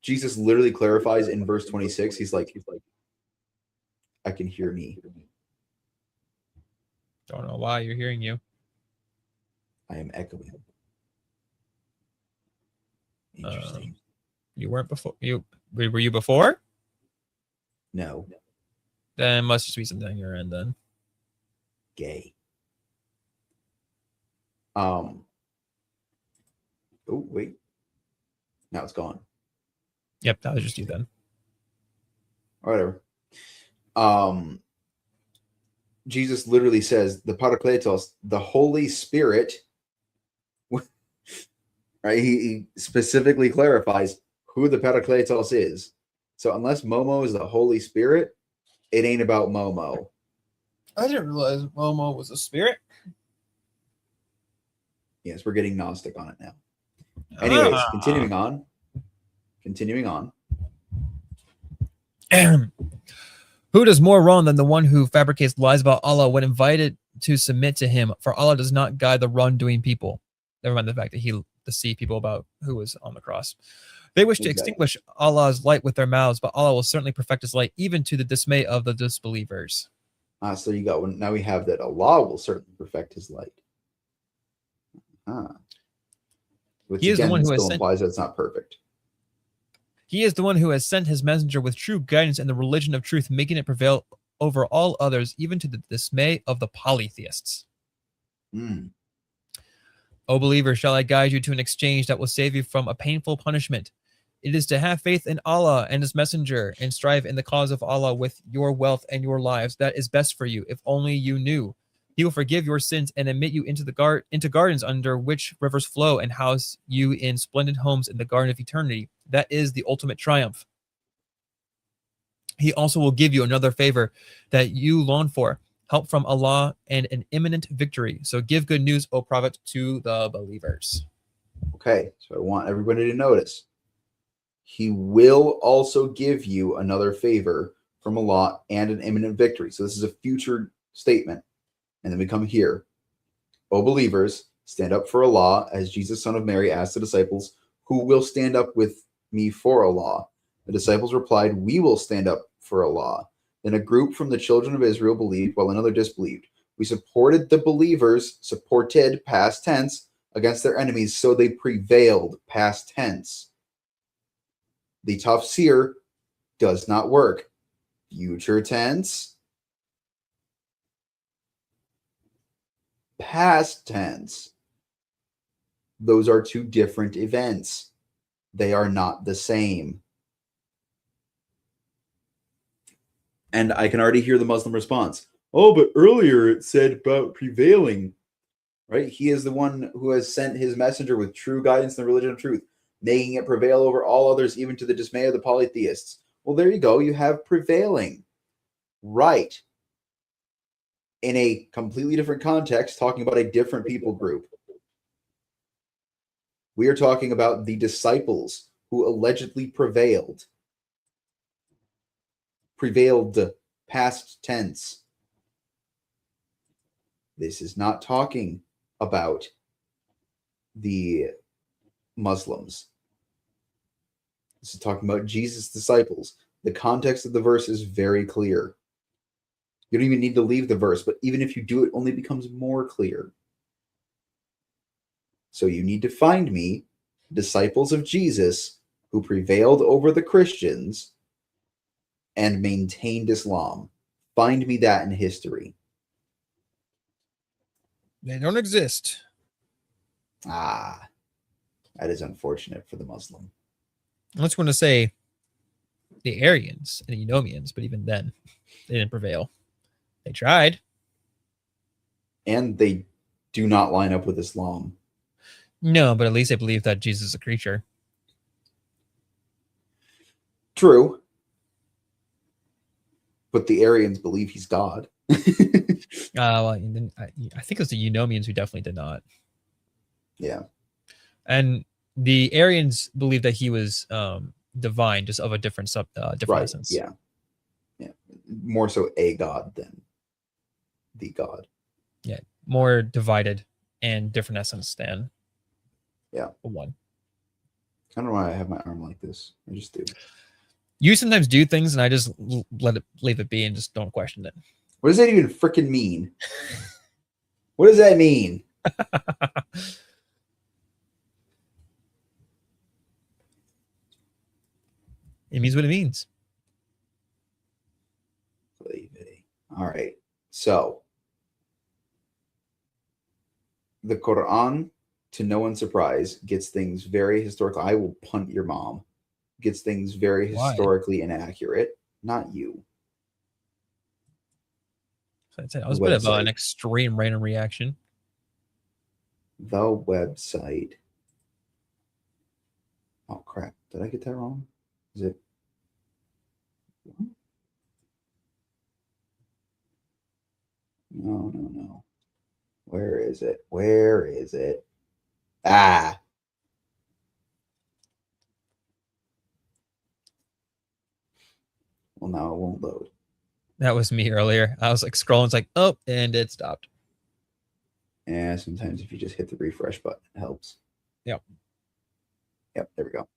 Jesus literally clarifies in verse 26. He's like, I can hear me. Don't know why you're hearing you. I am echoing. Interesting. You weren't before. Were you before? No. Then it must just be something on your end then. Gay. Oh wait. Now it's gone. Yep, that was just you then. Or whatever. Jesus literally says the Parakletos, the Holy Spirit. Right? He specifically clarifies who the Parakletos is. So unless Momo is the Holy Spirit, it ain't about Momo. I didn't realize Momo was a spirit. Yes, we're getting Gnostic on it now. Anyways, continuing on. Who does more wrong than the one who fabricates lies about Allah when invited to submit to him? For Allah does not guide the wrongdoing people. Never mind the fact that he deceived people about who was on the cross. They wish to extinguish Allah's light with their mouths, but Allah will certainly perfect his light, even to the dismay of the disbelievers. So you got one. Now we have that Allah will certainly perfect his light. Which He is again, the one who still implies that it's not perfect. He is the one who has sent his messenger with true guidance and the religion of truth, making it prevail over all others, even to the dismay of the polytheists. O believer, shall I guide you to an exchange that will save you from a painful punishment? It is to have faith in Allah and his messenger and strive in the cause of Allah with your wealth and your lives. That is best for you, if only you knew. He will forgive your sins and admit you into gardens under which rivers flow and house you in splendid homes in the garden of eternity. That is the ultimate triumph. He also will give you another favor that you long for, help from Allah and an imminent victory. So give good news, O Prophet, to the believers. Okay, so I want everybody to notice. He will also give you another favor from Allah and an imminent victory. So this is a future statement. And then we come here. O believers, stand up for Allah, as Jesus, son of Mary, asked the disciples, who will stand up with me for Allah? The disciples replied, we will stand up for Allah. Then a group from the children of Israel believed, while another disbelieved. We supported the believers, supported, past tense, against their enemies, so they prevailed, past tense. The tafsir does not work. Future tense, past tense. Those are two different events. They are not the same. And I can already hear the Muslim response. Oh, but earlier it said about prevailing. right? He is the one who has sent his messenger with true guidance in the religion of truth, making it prevail over all others, even to the dismay of the polytheists. Well, there you go. You have prevailing. Right. In a completely different context, talking about a different people group. We are talking about the disciples who allegedly prevailed. Prevailed, past tense. This is not talking about the Muslims. This is talking about Jesus' disciples. The context of the verse is very clear. You don't even need to leave the verse, but even if you do, it only becomes more clear. So you need to find me disciples of Jesus who prevailed over the Christians and maintained Islam. Find me that in history. They don't exist. Ah, that is unfortunate for the Muslim. I just want to say the Aryans and the Eunomians, but even then, they didn't prevail. They tried. And they do not line up with Islam. No, but at least they believe that Jesus is a creature. True. But the Aryans believe he's God. Well, and then I think it was the Eunomians who definitely did not. Yeah. And the Aryans believed that he was divine, just of a different different essence. Yeah. Yeah. More so a God than the God. Yeah. More divided and different essence than one. I don't know why I have my arm like this. I just do. You sometimes do things and I just leave it be and just don't question it. What does that even freaking mean? What does that mean? It means what it means. All right. So the Quran, to no one's surprise, gets things very historical. I will punt your mom. Gets things very Why? historically inaccurate. Not you. So I'd say that was a bit of an extreme random reaction. The website. Oh crap! Did I get that wrong? Is it? No. Where is it? Where is it? Ah. Well, now it won't load. That was me earlier. I was like scrolling, it's like, oh, and it stopped. Yeah, sometimes if you just hit the refresh button, it helps. Yep. Yep, there we go.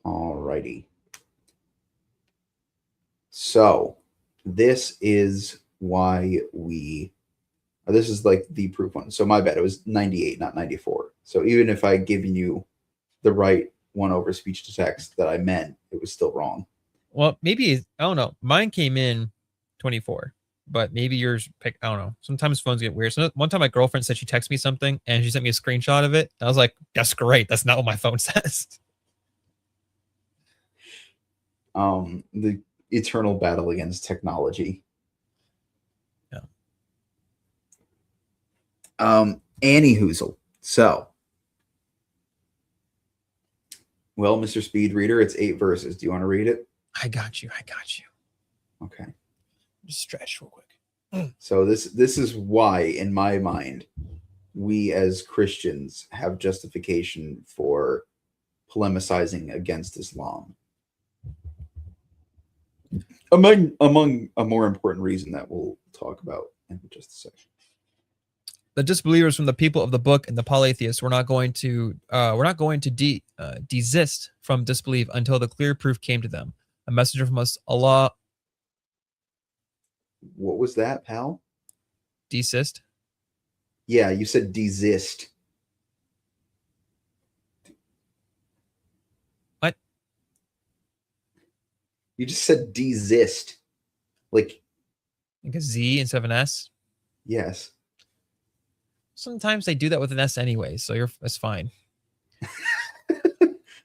All righty. So this is why this is like the proof one. So my bad, it was 98, not 94. So even if I given you the right one over speech to text that I meant, it was still wrong. Well, maybe, I don't know. Mine came in 24, but maybe yours picked, I don't know. Sometimes phones get weird. So one time my girlfriend said she texted me something and she sent me a screenshot of it. I was like, that's great. That's not what my phone says. The eternal battle against technology. Yeah. Anywhoozle. So, well, Mr. Speed Reader, it's 8 verses. Do you want to read it? I got you. Okay. Just stretch real quick. So this is why, in my mind, we as Christians have justification for polemicizing against Islam. Among a more important reason that we'll talk about in just a second. The disbelievers from the people of the book and the polytheists were not going to desist from disbelief until the clear proof came to them. A messenger from us, Allah. What was that, pal? Desist? Yeah, you said desist. What? You just said desist. Like a Z instead of an S? Yes. Sometimes they do that with an S anyway, so it's fine.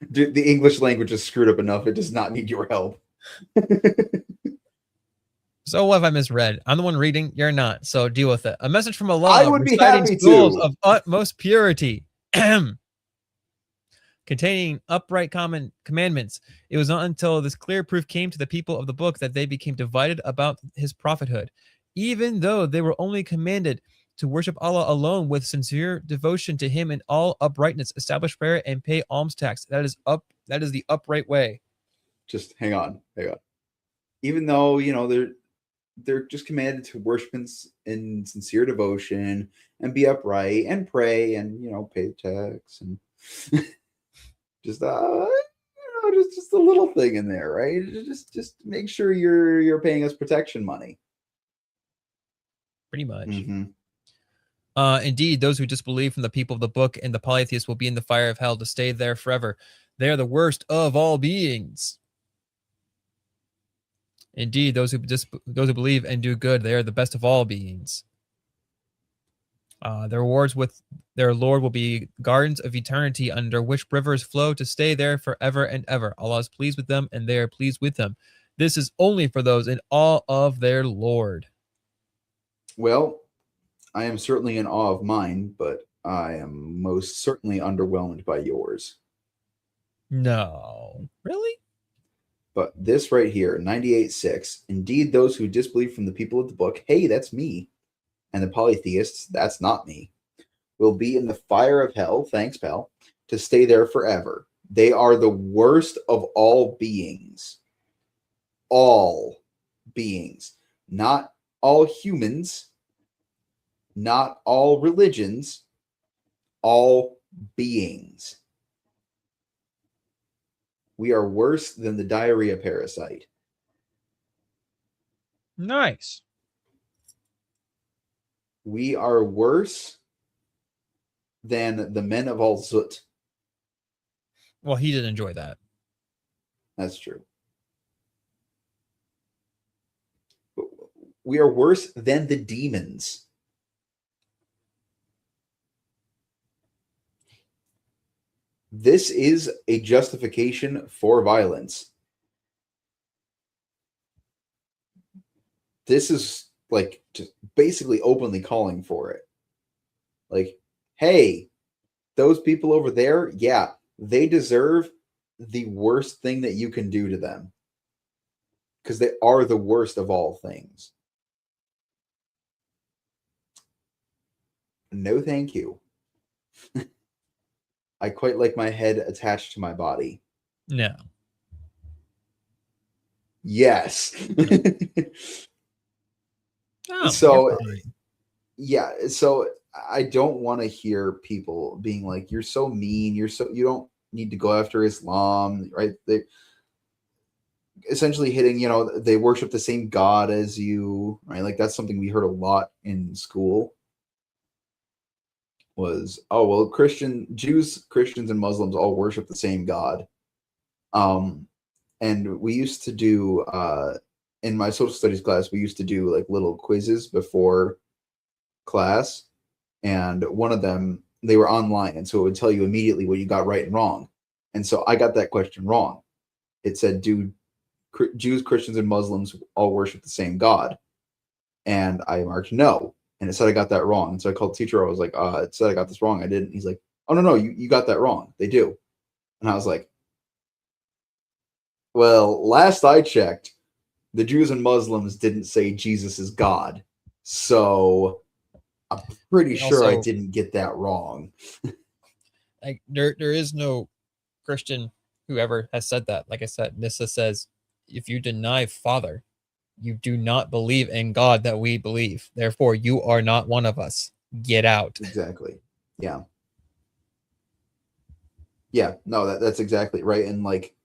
The English language is screwed up enough. It does not need your help. So what if I misread? I'm the one reading. You're not. So deal with it. A message from Allah. I would be reciting happy scrolls to. of utmost purity, containing upright commandments. It was not until this clear proof came to the people of the book that they became divided about his prophethood, even though they were only commanded to worship Allah alone with sincere devotion to him in all uprightness, establish prayer, and pay alms tax. That is the upright way. Just hang on. Even though, they're just commanded to worship in sincere devotion and be upright and pray and, pay the tax and just just a little thing in there, right? Just make sure you're paying us protection money. Pretty much. Mm-hmm. Indeed, those who disbelieve from the people of the book and the polytheists will be in the fire of hell to stay there forever. They are the worst of all beings. Indeed, those who believe and do good, they are the best of all beings. Their rewards with their Lord will be gardens of eternity under which rivers flow to stay there forever and ever. Allah is pleased with them and they are pleased with them. This is only for those in awe of their Lord. Well, I am certainly in awe of mine, but I am most certainly underwhelmed by yours. No. Really? But this right here, 98:6, indeed those who disbelieve from the people of the book, hey, that's me, and the polytheists, that's not me, will be in the fire of hell, thanks, pal, to stay there forever. They are the worst of all beings. All beings. Not all humans, not all religions, all beings. We are worse than the diarrhea parasite. Nice. We are worse than the men of Al Zut. Well, he did enjoy that. That's true. We are worse than the demons. This is a justification for violence. This is like just basically openly calling for it. Like, hey, those people over there, yeah, they deserve the worst thing that you can do to them. Because they are the worst of all things. No, thank you. I quite like my head attached to my body. No. Yes. Oh, So, yeah. So I don't want to hear people being like, "You're so mean. You don't need to go after Islam," right? They essentially hitting, they worship the same God as you, right? Like that's something we heard a lot in school. Was, oh well, Jews, Christians, and Muslims all worship the same God. And we used to do in my social studies class, we used to do like little quizzes before class, and one of them, they were online, and so it would tell you immediately what you got right and wrong. And so I got that question wrong. It said, do Jews, Christians, and Muslims all worship the same God? And I marked no. And it said I got that wrong. And so I called the teacher. I was like, it said I got this wrong. I didn't. He's like, oh, no, you got that wrong. They do. And I was like, well, last I checked, the Jews and Muslims didn't say Jesus is God. So I'm pretty sure I didn't get that wrong. Like there is no Christian who ever has said that. Like I said, Nissa says, if you deny Father, you do not believe in God that we believe. Therefore, you are not one of us. Get out. Exactly. Yeah. Yeah. No, that's exactly right. And like,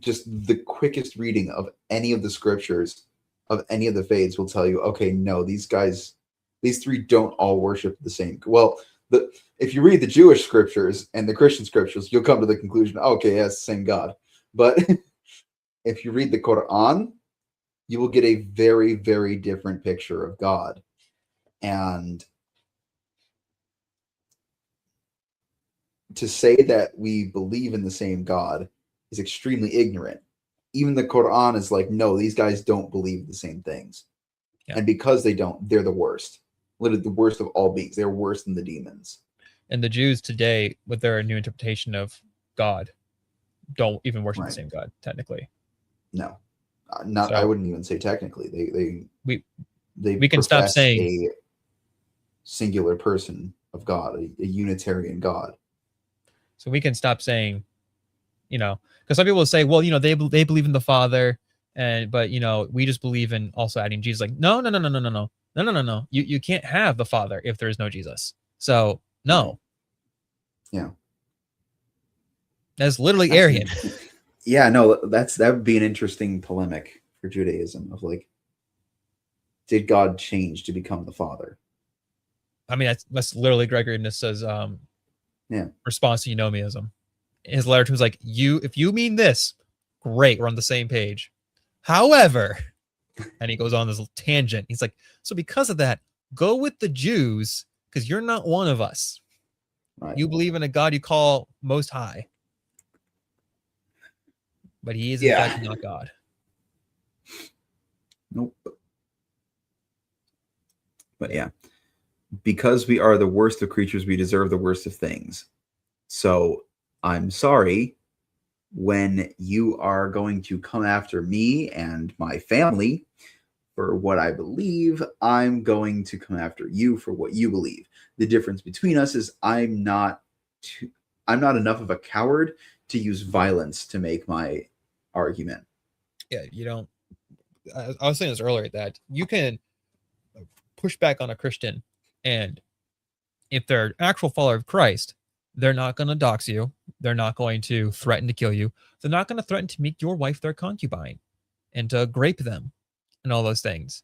just the quickest reading of any of the scriptures of any of the faiths will tell you, okay, no, these three don't all worship the same. Well, if you read the Jewish scriptures and the Christian scriptures, you'll come to the conclusion, okay, yeah, it's the same God. But if you read the Quran, you will get a very, very different picture of God. And to say that we believe in the same God is extremely ignorant, even the Quran is like, no, these guys don't believe the same things. Yeah. And because they don't, they're the worst. Literally the worst of all beings. They're worse than the demons. And the Jews today, with their new interpretation of God, don't even worship Right. the same God, technically. No. Not. So- I wouldn't even say technically. They We can stop profess saying- a singular person of God, a Unitarian God. So we can stop saying, because some people will say, well, they believe in the Father, but we just believe in also adding Jesus. Like, no. You can't have the Father if there is no Jesus. So no. Yeah. That's literally Arian. Yeah, no, that would be an interesting polemic for Judaism of like, did God change to become the Father? I mean, that's literally Gregory Nyssa's response to eunomiism. His letter to him was like, if you mean this, great, we're on the same page. However, and he goes on this tangent. He's like, so because of that, go with the Jews because you're not one of us. Right. You believe in a God you call Most High, but he is in fact not God. Nope. But yeah, because we are the worst of creatures, we deserve the worst of things. So I'm sorry when you are going to come after me and my family for what I believe. I'm going to come after you for what you believe. The difference between us is I'm not enough of a coward to use violence to make my argument. Yeah, you don't. I was saying this earlier that you can push back on a Christian, and if they're an actual follower of Christ, they're not going to dox you. They're not going to threaten to kill you. They're not going to threaten to make your wife their concubine and to grape them and all those things.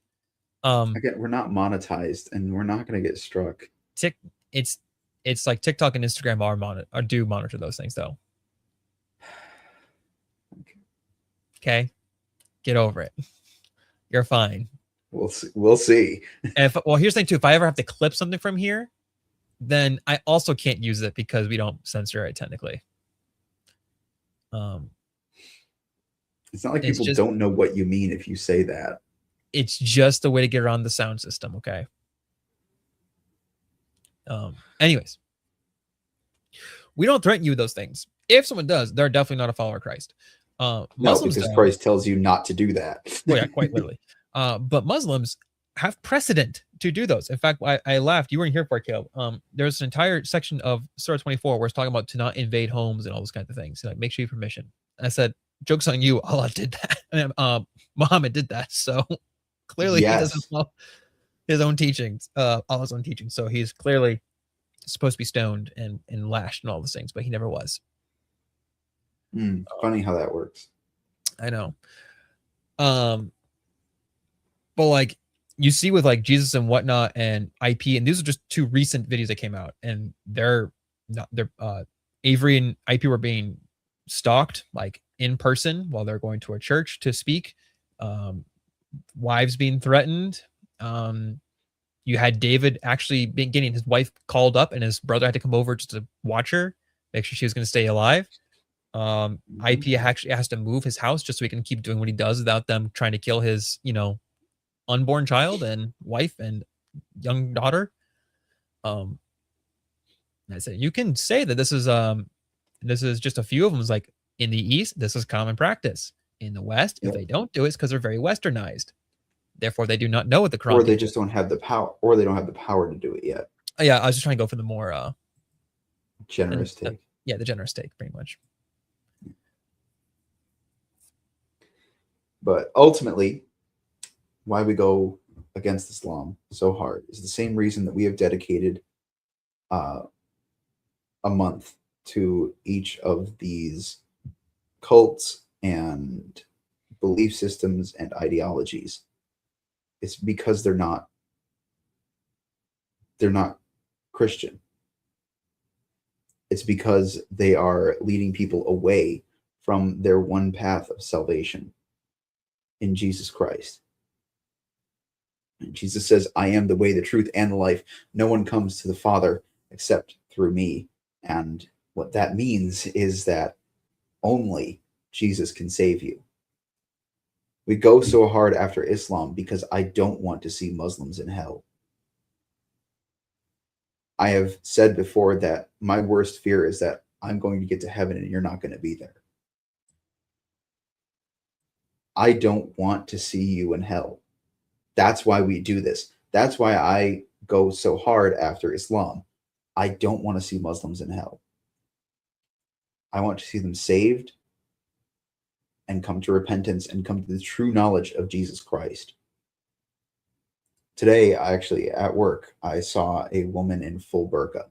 Again, we're not monetized and we're not going to get struck. It's like TikTok and Instagram do monitor those things though. Okay, get over it. You're fine. We'll see. And here's the thing too. If I ever have to clip something from here, then I also can't use it because we don't censor it technically. It's not like people don't know what you mean if you say that. It's just a way to get around the sound system. Okay. Anyways, we don't threaten you with those things. If someone does, they're definitely not a follower of Christ. Muslims because Christ tells you not to do that. Oh yeah, quite literally. But Muslims have precedent to do those. In fact, I laughed. You weren't here for it, Caleb. There's an entire section of Surah 24 where it's talking about to not invade homes and all those kinds of things. Like, make sure you have permission. And I said, joke's on you. Allah did that. And, Muhammad did that. So clearly he doesn't follow his own teachings, Allah's own teachings. So he's clearly supposed to be stoned and lashed and all those things, but he never was. Funny how that works. I know. But like you see with like Jesus and whatnot and IP, and these are just two recent videos that came out, and Avery and IP were being stalked like in person while they're going to a church to speak. Wives being threatened. You had David actually getting his wife called up, and his brother had to come over just to watch her, make sure she was going to stay alive. IP actually has to move his house just so he can keep doing what he does without them trying to kill his, unborn child and wife and young daughter. I said you can say that this is just a few of them. It's like in the East, this is common practice. In the West, if they don't do it, it's because they're very westernized. Therefore, they do not know what the Quran. Or they just don't have the power, or they don't have the power to do it yet. Yeah, I was just trying to go for the more generous take. Yeah, the generous take, pretty much. But ultimately, why we go against Islam so hard is the same reason that we have dedicated a month to each of these cults and belief systems and ideologies. It's because they're not Christian. It's because they are leading people away from their one path of salvation in Jesus Christ. And Jesus says, I am the way, the truth, and the life. No one comes to the Father except through me. And what that means is that only Jesus can save you. We go so hard after Islam because I don't want to see Muslims in hell. I have said before that my worst fear is that I'm going to get to heaven and you're not going to be there. I don't want to see you in hell. That's why we do this. That's why I go so hard after Islam. I don't want to see Muslims in hell. I want to see them saved and come to repentance and come to the true knowledge of Jesus Christ. Today, actually, at work, I saw a woman in full burqa.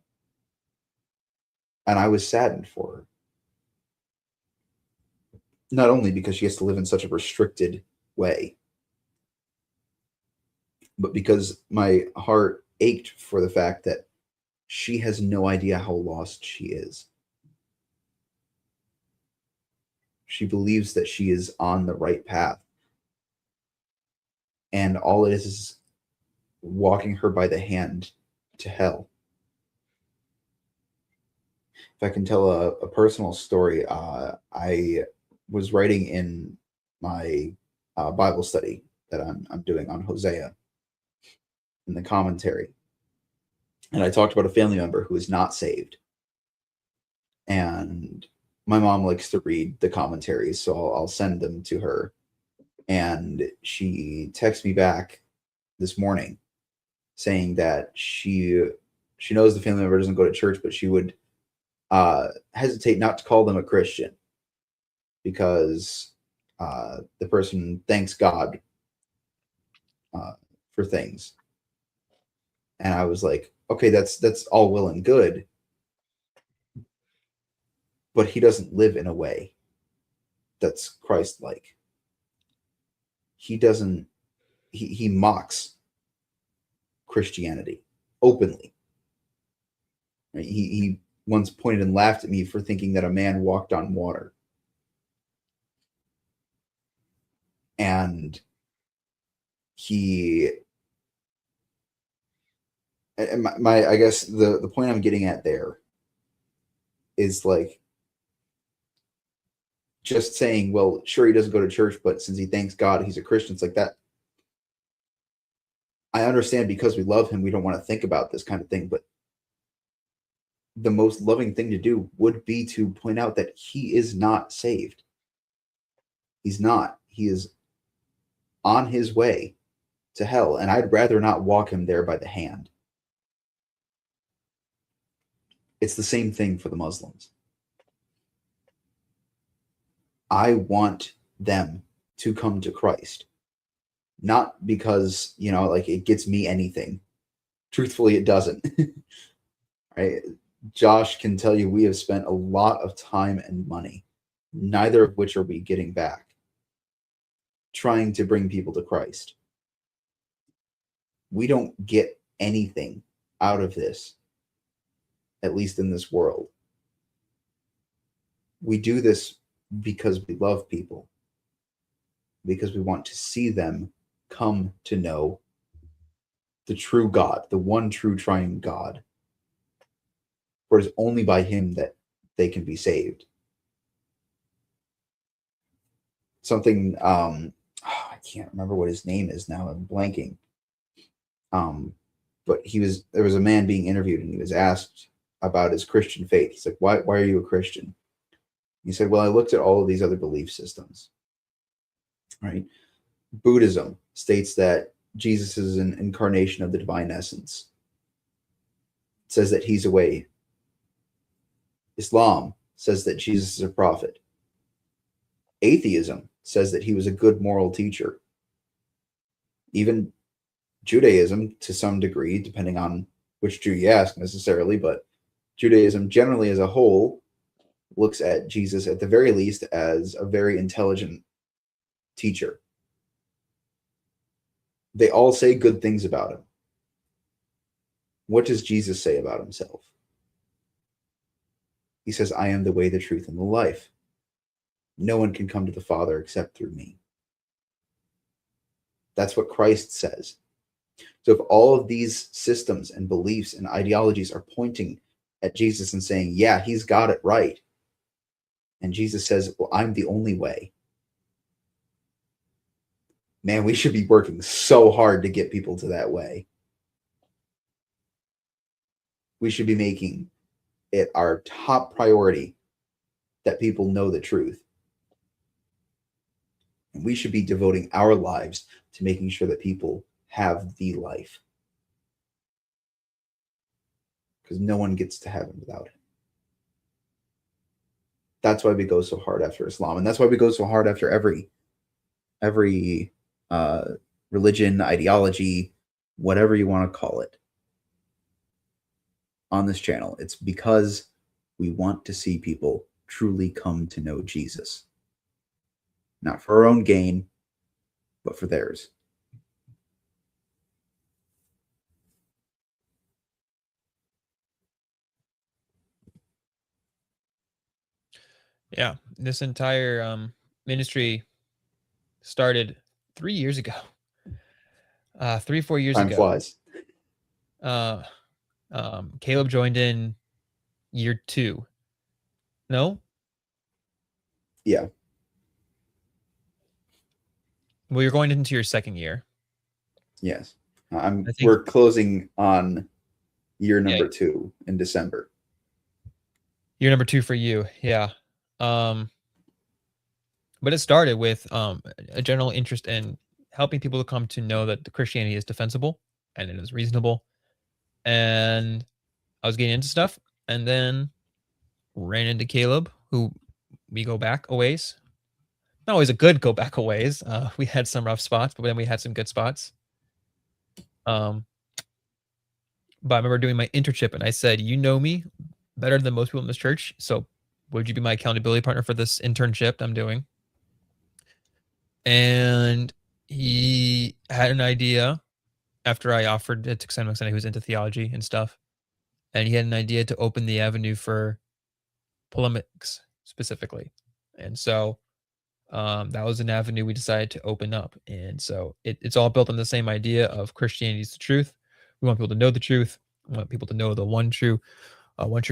And I was saddened for her. Not only because she has to live in such a restricted way, but because my heart ached for the fact that she has no idea how lost she is. She believes that she is on the right path. And all it is walking her by the hand to hell. If I can tell a personal story, I was writing in my Bible study that I'm doing on Hosea in the commentary. And I talked about a family member who is not saved. And my mom likes to read the commentaries, so I'll send them to her. And she texts me back this morning saying that she knows the family member doesn't go to church, but she would hesitate not to call them a Christian because the person thanks God for things. And I was like, okay, that's all well and good, but he doesn't live in a way that's Christ-like. He mocks Christianity openly. He once pointed and laughed at me for thinking that a man walked on water. And I guess the point I'm getting at there is like just saying, well, sure, he doesn't go to church, but since he thanks God, he's a Christian. It's like that. I understand because we love him, we don't want to think about this kind of thing, but the most loving thing to do would be to point out that he is not saved. He's not. He is on his way to hell, and I'd rather not walk him there by the hand. It's the same thing for the Muslims. I want them to come to Christ. Not because, like it gets me anything. Truthfully, it doesn't. Right? Josh can tell you we have spent a lot of time and money, neither of which are we getting back, trying to bring people to Christ. We don't get anything out of this, at least in this world. We do this because we love people, because we want to see them come to know the true God, the one true triune God. For it is only by him that they can be saved. Something, I can't remember what his name is now, I'm blanking. But there was a man being interviewed and he was asked about his Christian faith. He's like, why are you a Christian? He said, well, I looked at all of these other belief systems, right? Buddhism states that Jesus is an incarnation of the divine essence. It says that he's a way. Islam says that Jesus is a prophet. Atheism says that he was a good moral teacher. Even Judaism, to some degree, depending on which Jew you ask necessarily, but Judaism generally as a whole looks at Jesus at the very least as a very intelligent teacher. They all say good things about him. What does Jesus say about himself? He says, I am the way, the truth, and the life. No one can come to the Father except through me. That's what Christ says. So if all of these systems and beliefs and ideologies are pointing at Jesus and saying, yeah, he's got it right, and Jesus says, well, I'm the only way, man, we should be working so hard to get people to that way. We should be making it our top priority that people know the truth. And we should be devoting our lives to making sure that people have the life. Because no one gets to heaven without it. That's why we go so hard after Islam. And that's why we go so hard after every religion, ideology, whatever you want to call it, on this channel. It's because we want to see people truly come to know Jesus. Not for our own gain, but for theirs. Yeah, this entire ministry started 3 years ago. 3-4 years Time ago. flies. Caleb joined in year 2. No? Yeah. Well, you're going into your second year. Yes. I think- We're closing on year number 2 in December. Year number 2 for you. Yeah. But it started with a general interest in helping people to come to know that the Christianity is defensible and it is reasonable. And I was getting into stuff, and then ran into Caleb, who we go back a ways. Not always a good go back a ways. We had some rough spots, but then we had some good spots. But I remember doing my internship, and I said, "You know me better than most people in this church, so would you be my accountability partner for this internship I'm doing?" And he had an idea after I offered it to some extent. He was into theology and stuff, and he had an idea to open the avenue for polemics specifically. And so that was an avenue we decided to open up. And so it's all built on the same idea of Christianity is the truth. We want people to know the truth. We want people to know the one true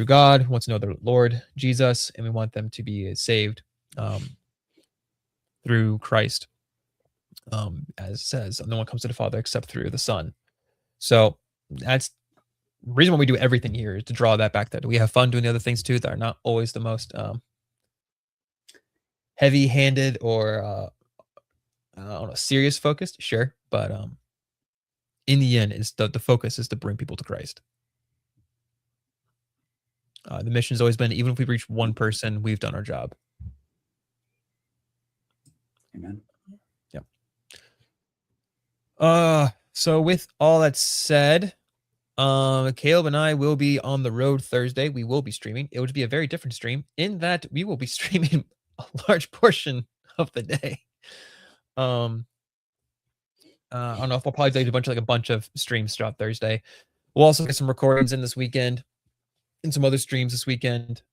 God. We want to know the Lord Jesus, and we want them to be saved through Christ. As it says, no one comes to the Father except through the Son. So that's the reason why we do everything here, is to draw that back, that we have fun doing the other things too that are not always the most heavy-handed or I don't know, serious focused, sure, but in the end, is the focus is to bring people to Christ. The mission has always been, even if we reach one person, we've done our job. Amen. So with all that said, Caleb and I will be on the road Thursday. We will be streaming. It would be a very different stream in that we will be streaming a large portion of the day. I don't know if we'll probably do a bunch of streams throughout Thursday. We'll also get some recordings in this weekend and some other streams this weekend.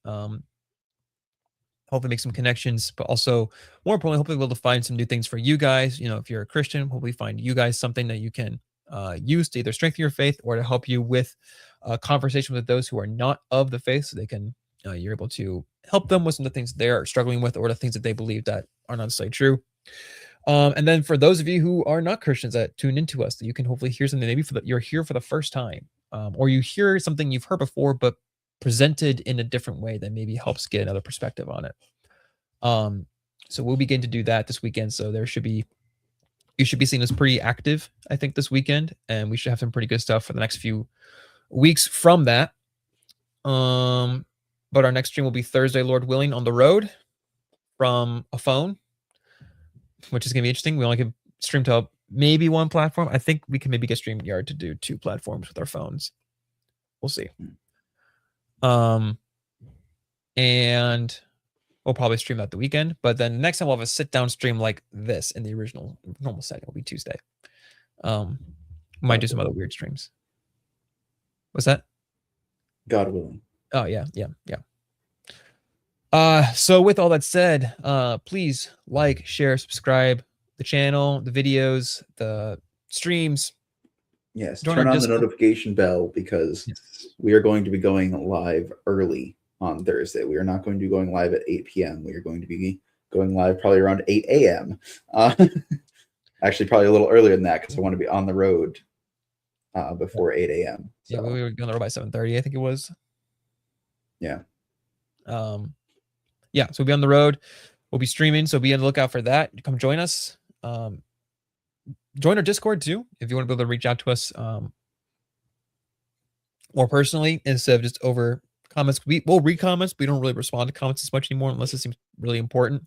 Hopefully make some connections, but also more importantly, hopefully we'll be able to find some new things for you guys. You know, if you're a Christian, hopefully find you guys something that you can use to either strengthen your faith or to help you with a conversation with those who are not of the faith, so they can you're able to help them with some of the things they are struggling with or the things that they believe that are not necessarily true. And then for those of you who are not Christians that tune into us, that you can hopefully hear something maybe you're here for the first time, or you hear something you've heard before but presented in a different way that maybe helps get another perspective on it. So we'll begin to do that this weekend. So you should be seeing us pretty active, I think, this weekend, and we should have some pretty good stuff for the next few weeks from that. But our next stream will be Thursday, Lord willing, on the road from a phone, which is going to be interesting. We only can stream to maybe one platform. I think we can maybe get StreamYard to do 2 platforms with our phones. We'll see. And we'll probably stream that the weekend, but then next time we'll have a sit-down stream like this in the original normal setting. Will be Tuesday. We might do some other weird streams. What's that? God willing. Oh yeah. So with all that said, please like, share, subscribe the channel, the videos, the streams. Yes, Join turn our on the Discord. notification bell, because we are going to be going live early on Thursday. We are not going to be going live at 8 p.m. We are going to be going live probably around 8 a.m. Actually, probably a little earlier than that because I want to be on the road before 8 a.m. Yeah, we were on the road by 7:30, I think it was. Yeah. Yeah, so we'll be on the road. We'll be streaming, so be on the lookout for that. Come join us. Join our Discord too if you want to be able to reach out to us more personally instead of just over comments. We'll read comments. We don't really respond to comments as much anymore unless it seems really important.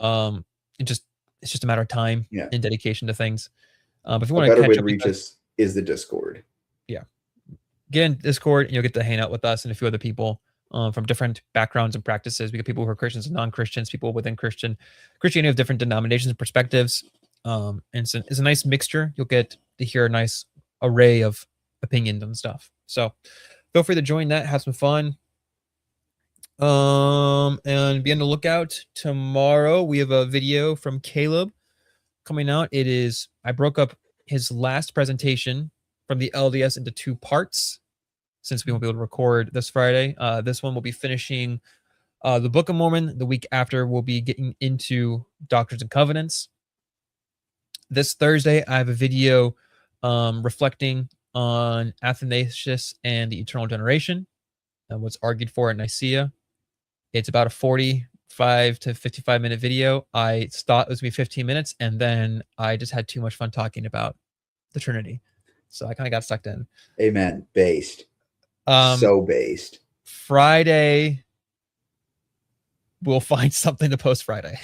It's just a matter of time and dedication to things. But if you want to better catch way up to reach us is the Discord. Yeah, get in Discord and you'll get to hang out with us and a few other people from different backgrounds and practices. We got people who are Christians and non-Christians, people within Christianity of different denominations and perspectives. And it's a nice mixture. You'll get to hear a nice array of opinions and stuff. So feel free to join that, have some fun. And be on the lookout. Tomorrow we have a video from Caleb coming out. I broke up his last presentation from the LDS into 2 parts since we won't be able to record this Friday. This one will be finishing the Book of Mormon. The week after we'll be getting into Doctrines and Covenants. This Thursday I have a video reflecting on Athanasius and the eternal generation and what's argued for at Nicaea. It's about a 45 to 55 minute video. I thought it was going to be 15 minutes, and then I just had too much fun talking about the Trinity. So I kind of got sucked in. Amen. Based. So based. Friday, we'll find something to post Friday.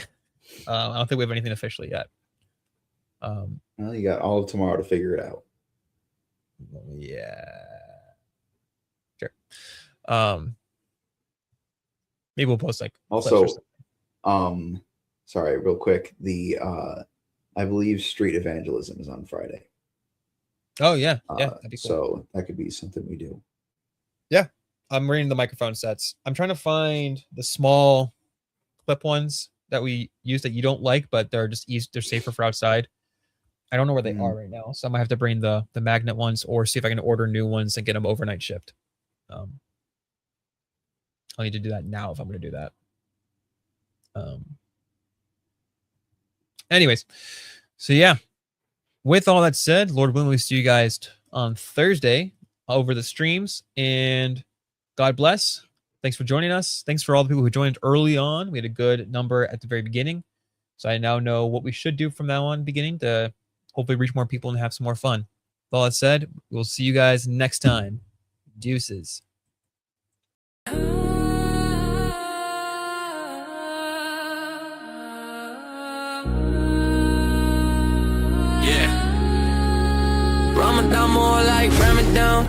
I don't think we have anything officially yet. Well, you got all of tomorrow to figure it out. Yeah. Sure. Maybe we'll post like also sorry, real quick, the I believe street evangelism is on Friday. Oh yeah, that'd be cool. So that could be something we do. Yeah, I'm reading the microphone sets. I'm trying to find the small clip ones that we use that you don't like, but they're just easy, they're safer for outside. I don't know where they are right now, so I might have to bring the magnet ones or see if I can order new ones and get them overnight shipped. I'll need to do that now if I'm going to do that. Anyways, so yeah, with all that said, Lord willing, we see you guys on Thursday over the streams, and God bless. Thanks for joining us. Thanks for all the people who joined early on. We had a good number at the very beginning, so I now know what we should do from now on beginning to hopefully reach more people and have some more fun. With all that said, we'll see you guys next time. Deuces. Ramadan more like Ramadan.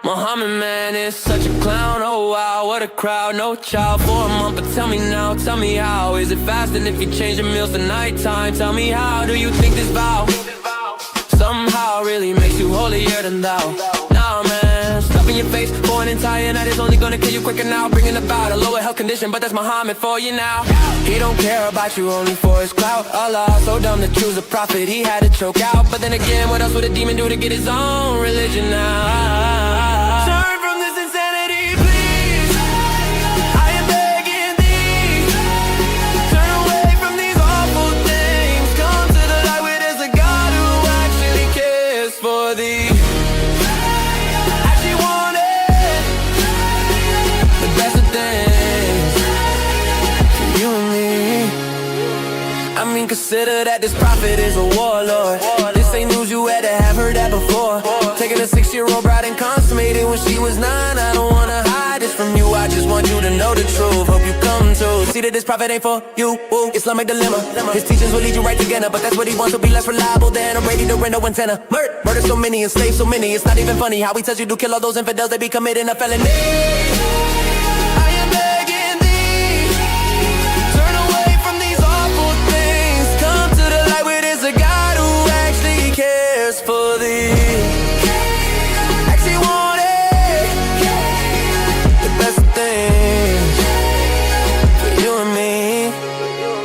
Muhammad man is such a clown. Oh wow, what a crowd. No child for a month, but tell me now, tell me how. Is it fasting if you change your meals to nighttime? Tell me how do you think this vow somehow really makes you holier than thou? Nah man, stuff in your face for an entire night is only gonna kill you quicker now. Bringing about a lower health condition, but that's Muhammad for you now. He don't care about you only for his clout. Allah, so dumb to choose a prophet, he had to choke out. But then again, what else would a demon do to get his own religion now? Turn from this insanity, please. I am begging thee. Turn away from these awful things. Come to the light where there's a God who actually cares for thee. Actually wanted the best of things for you and me. I mean, consider that this prophet is a warlord. This ain't news, you had to have heard that before. Taking a 6-year-old bride and consummated when she was 9. I don't wanna hide this from you, I just want you to know the truth. Hope you come to see that this prophet ain't for you. Ooh, Islamic dilemma. His teachings will lead you right together, but that's what he wants to be less reliable than a radio to antenna. Murder so many, enslave so many. It's not even funny how he tells you to kill all those infidels, they be committing a felony. I am begging thee, turn away from these awful things. Come to the light where there's a God who actually cares for thee. Actually wanted the best of things for you and me.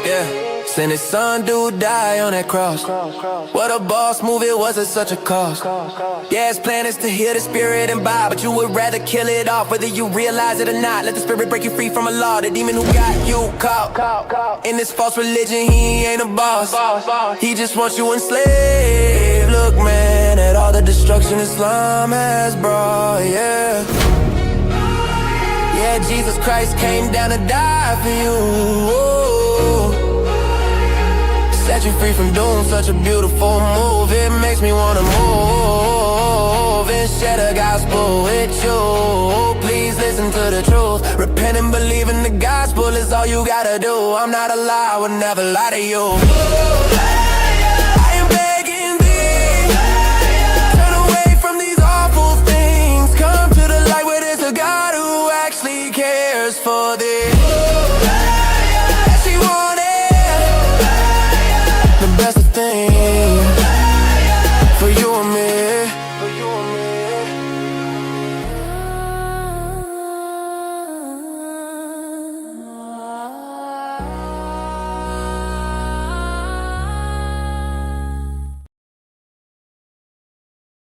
Yeah, send it. his son do die on that cross. What a boss move, it was at such a cost. Yeah, his plan is to heal the spirit and buy, but you would rather kill it off, whether you realize it or not. Let the spirit break you free from a law. The demon who got you caught in this false religion, he ain't a boss. He just wants you enslaved. Look, man, at all the destruction Islam has brought, yeah. Yeah, Jesus Christ came down to die for you. Set you free from doom, such a beautiful move. It makes me wanna move and share the gospel with you. Please listen to the truth. Repent and believe in the gospel is all you gotta do. I'm not a lie, I would never lie to you.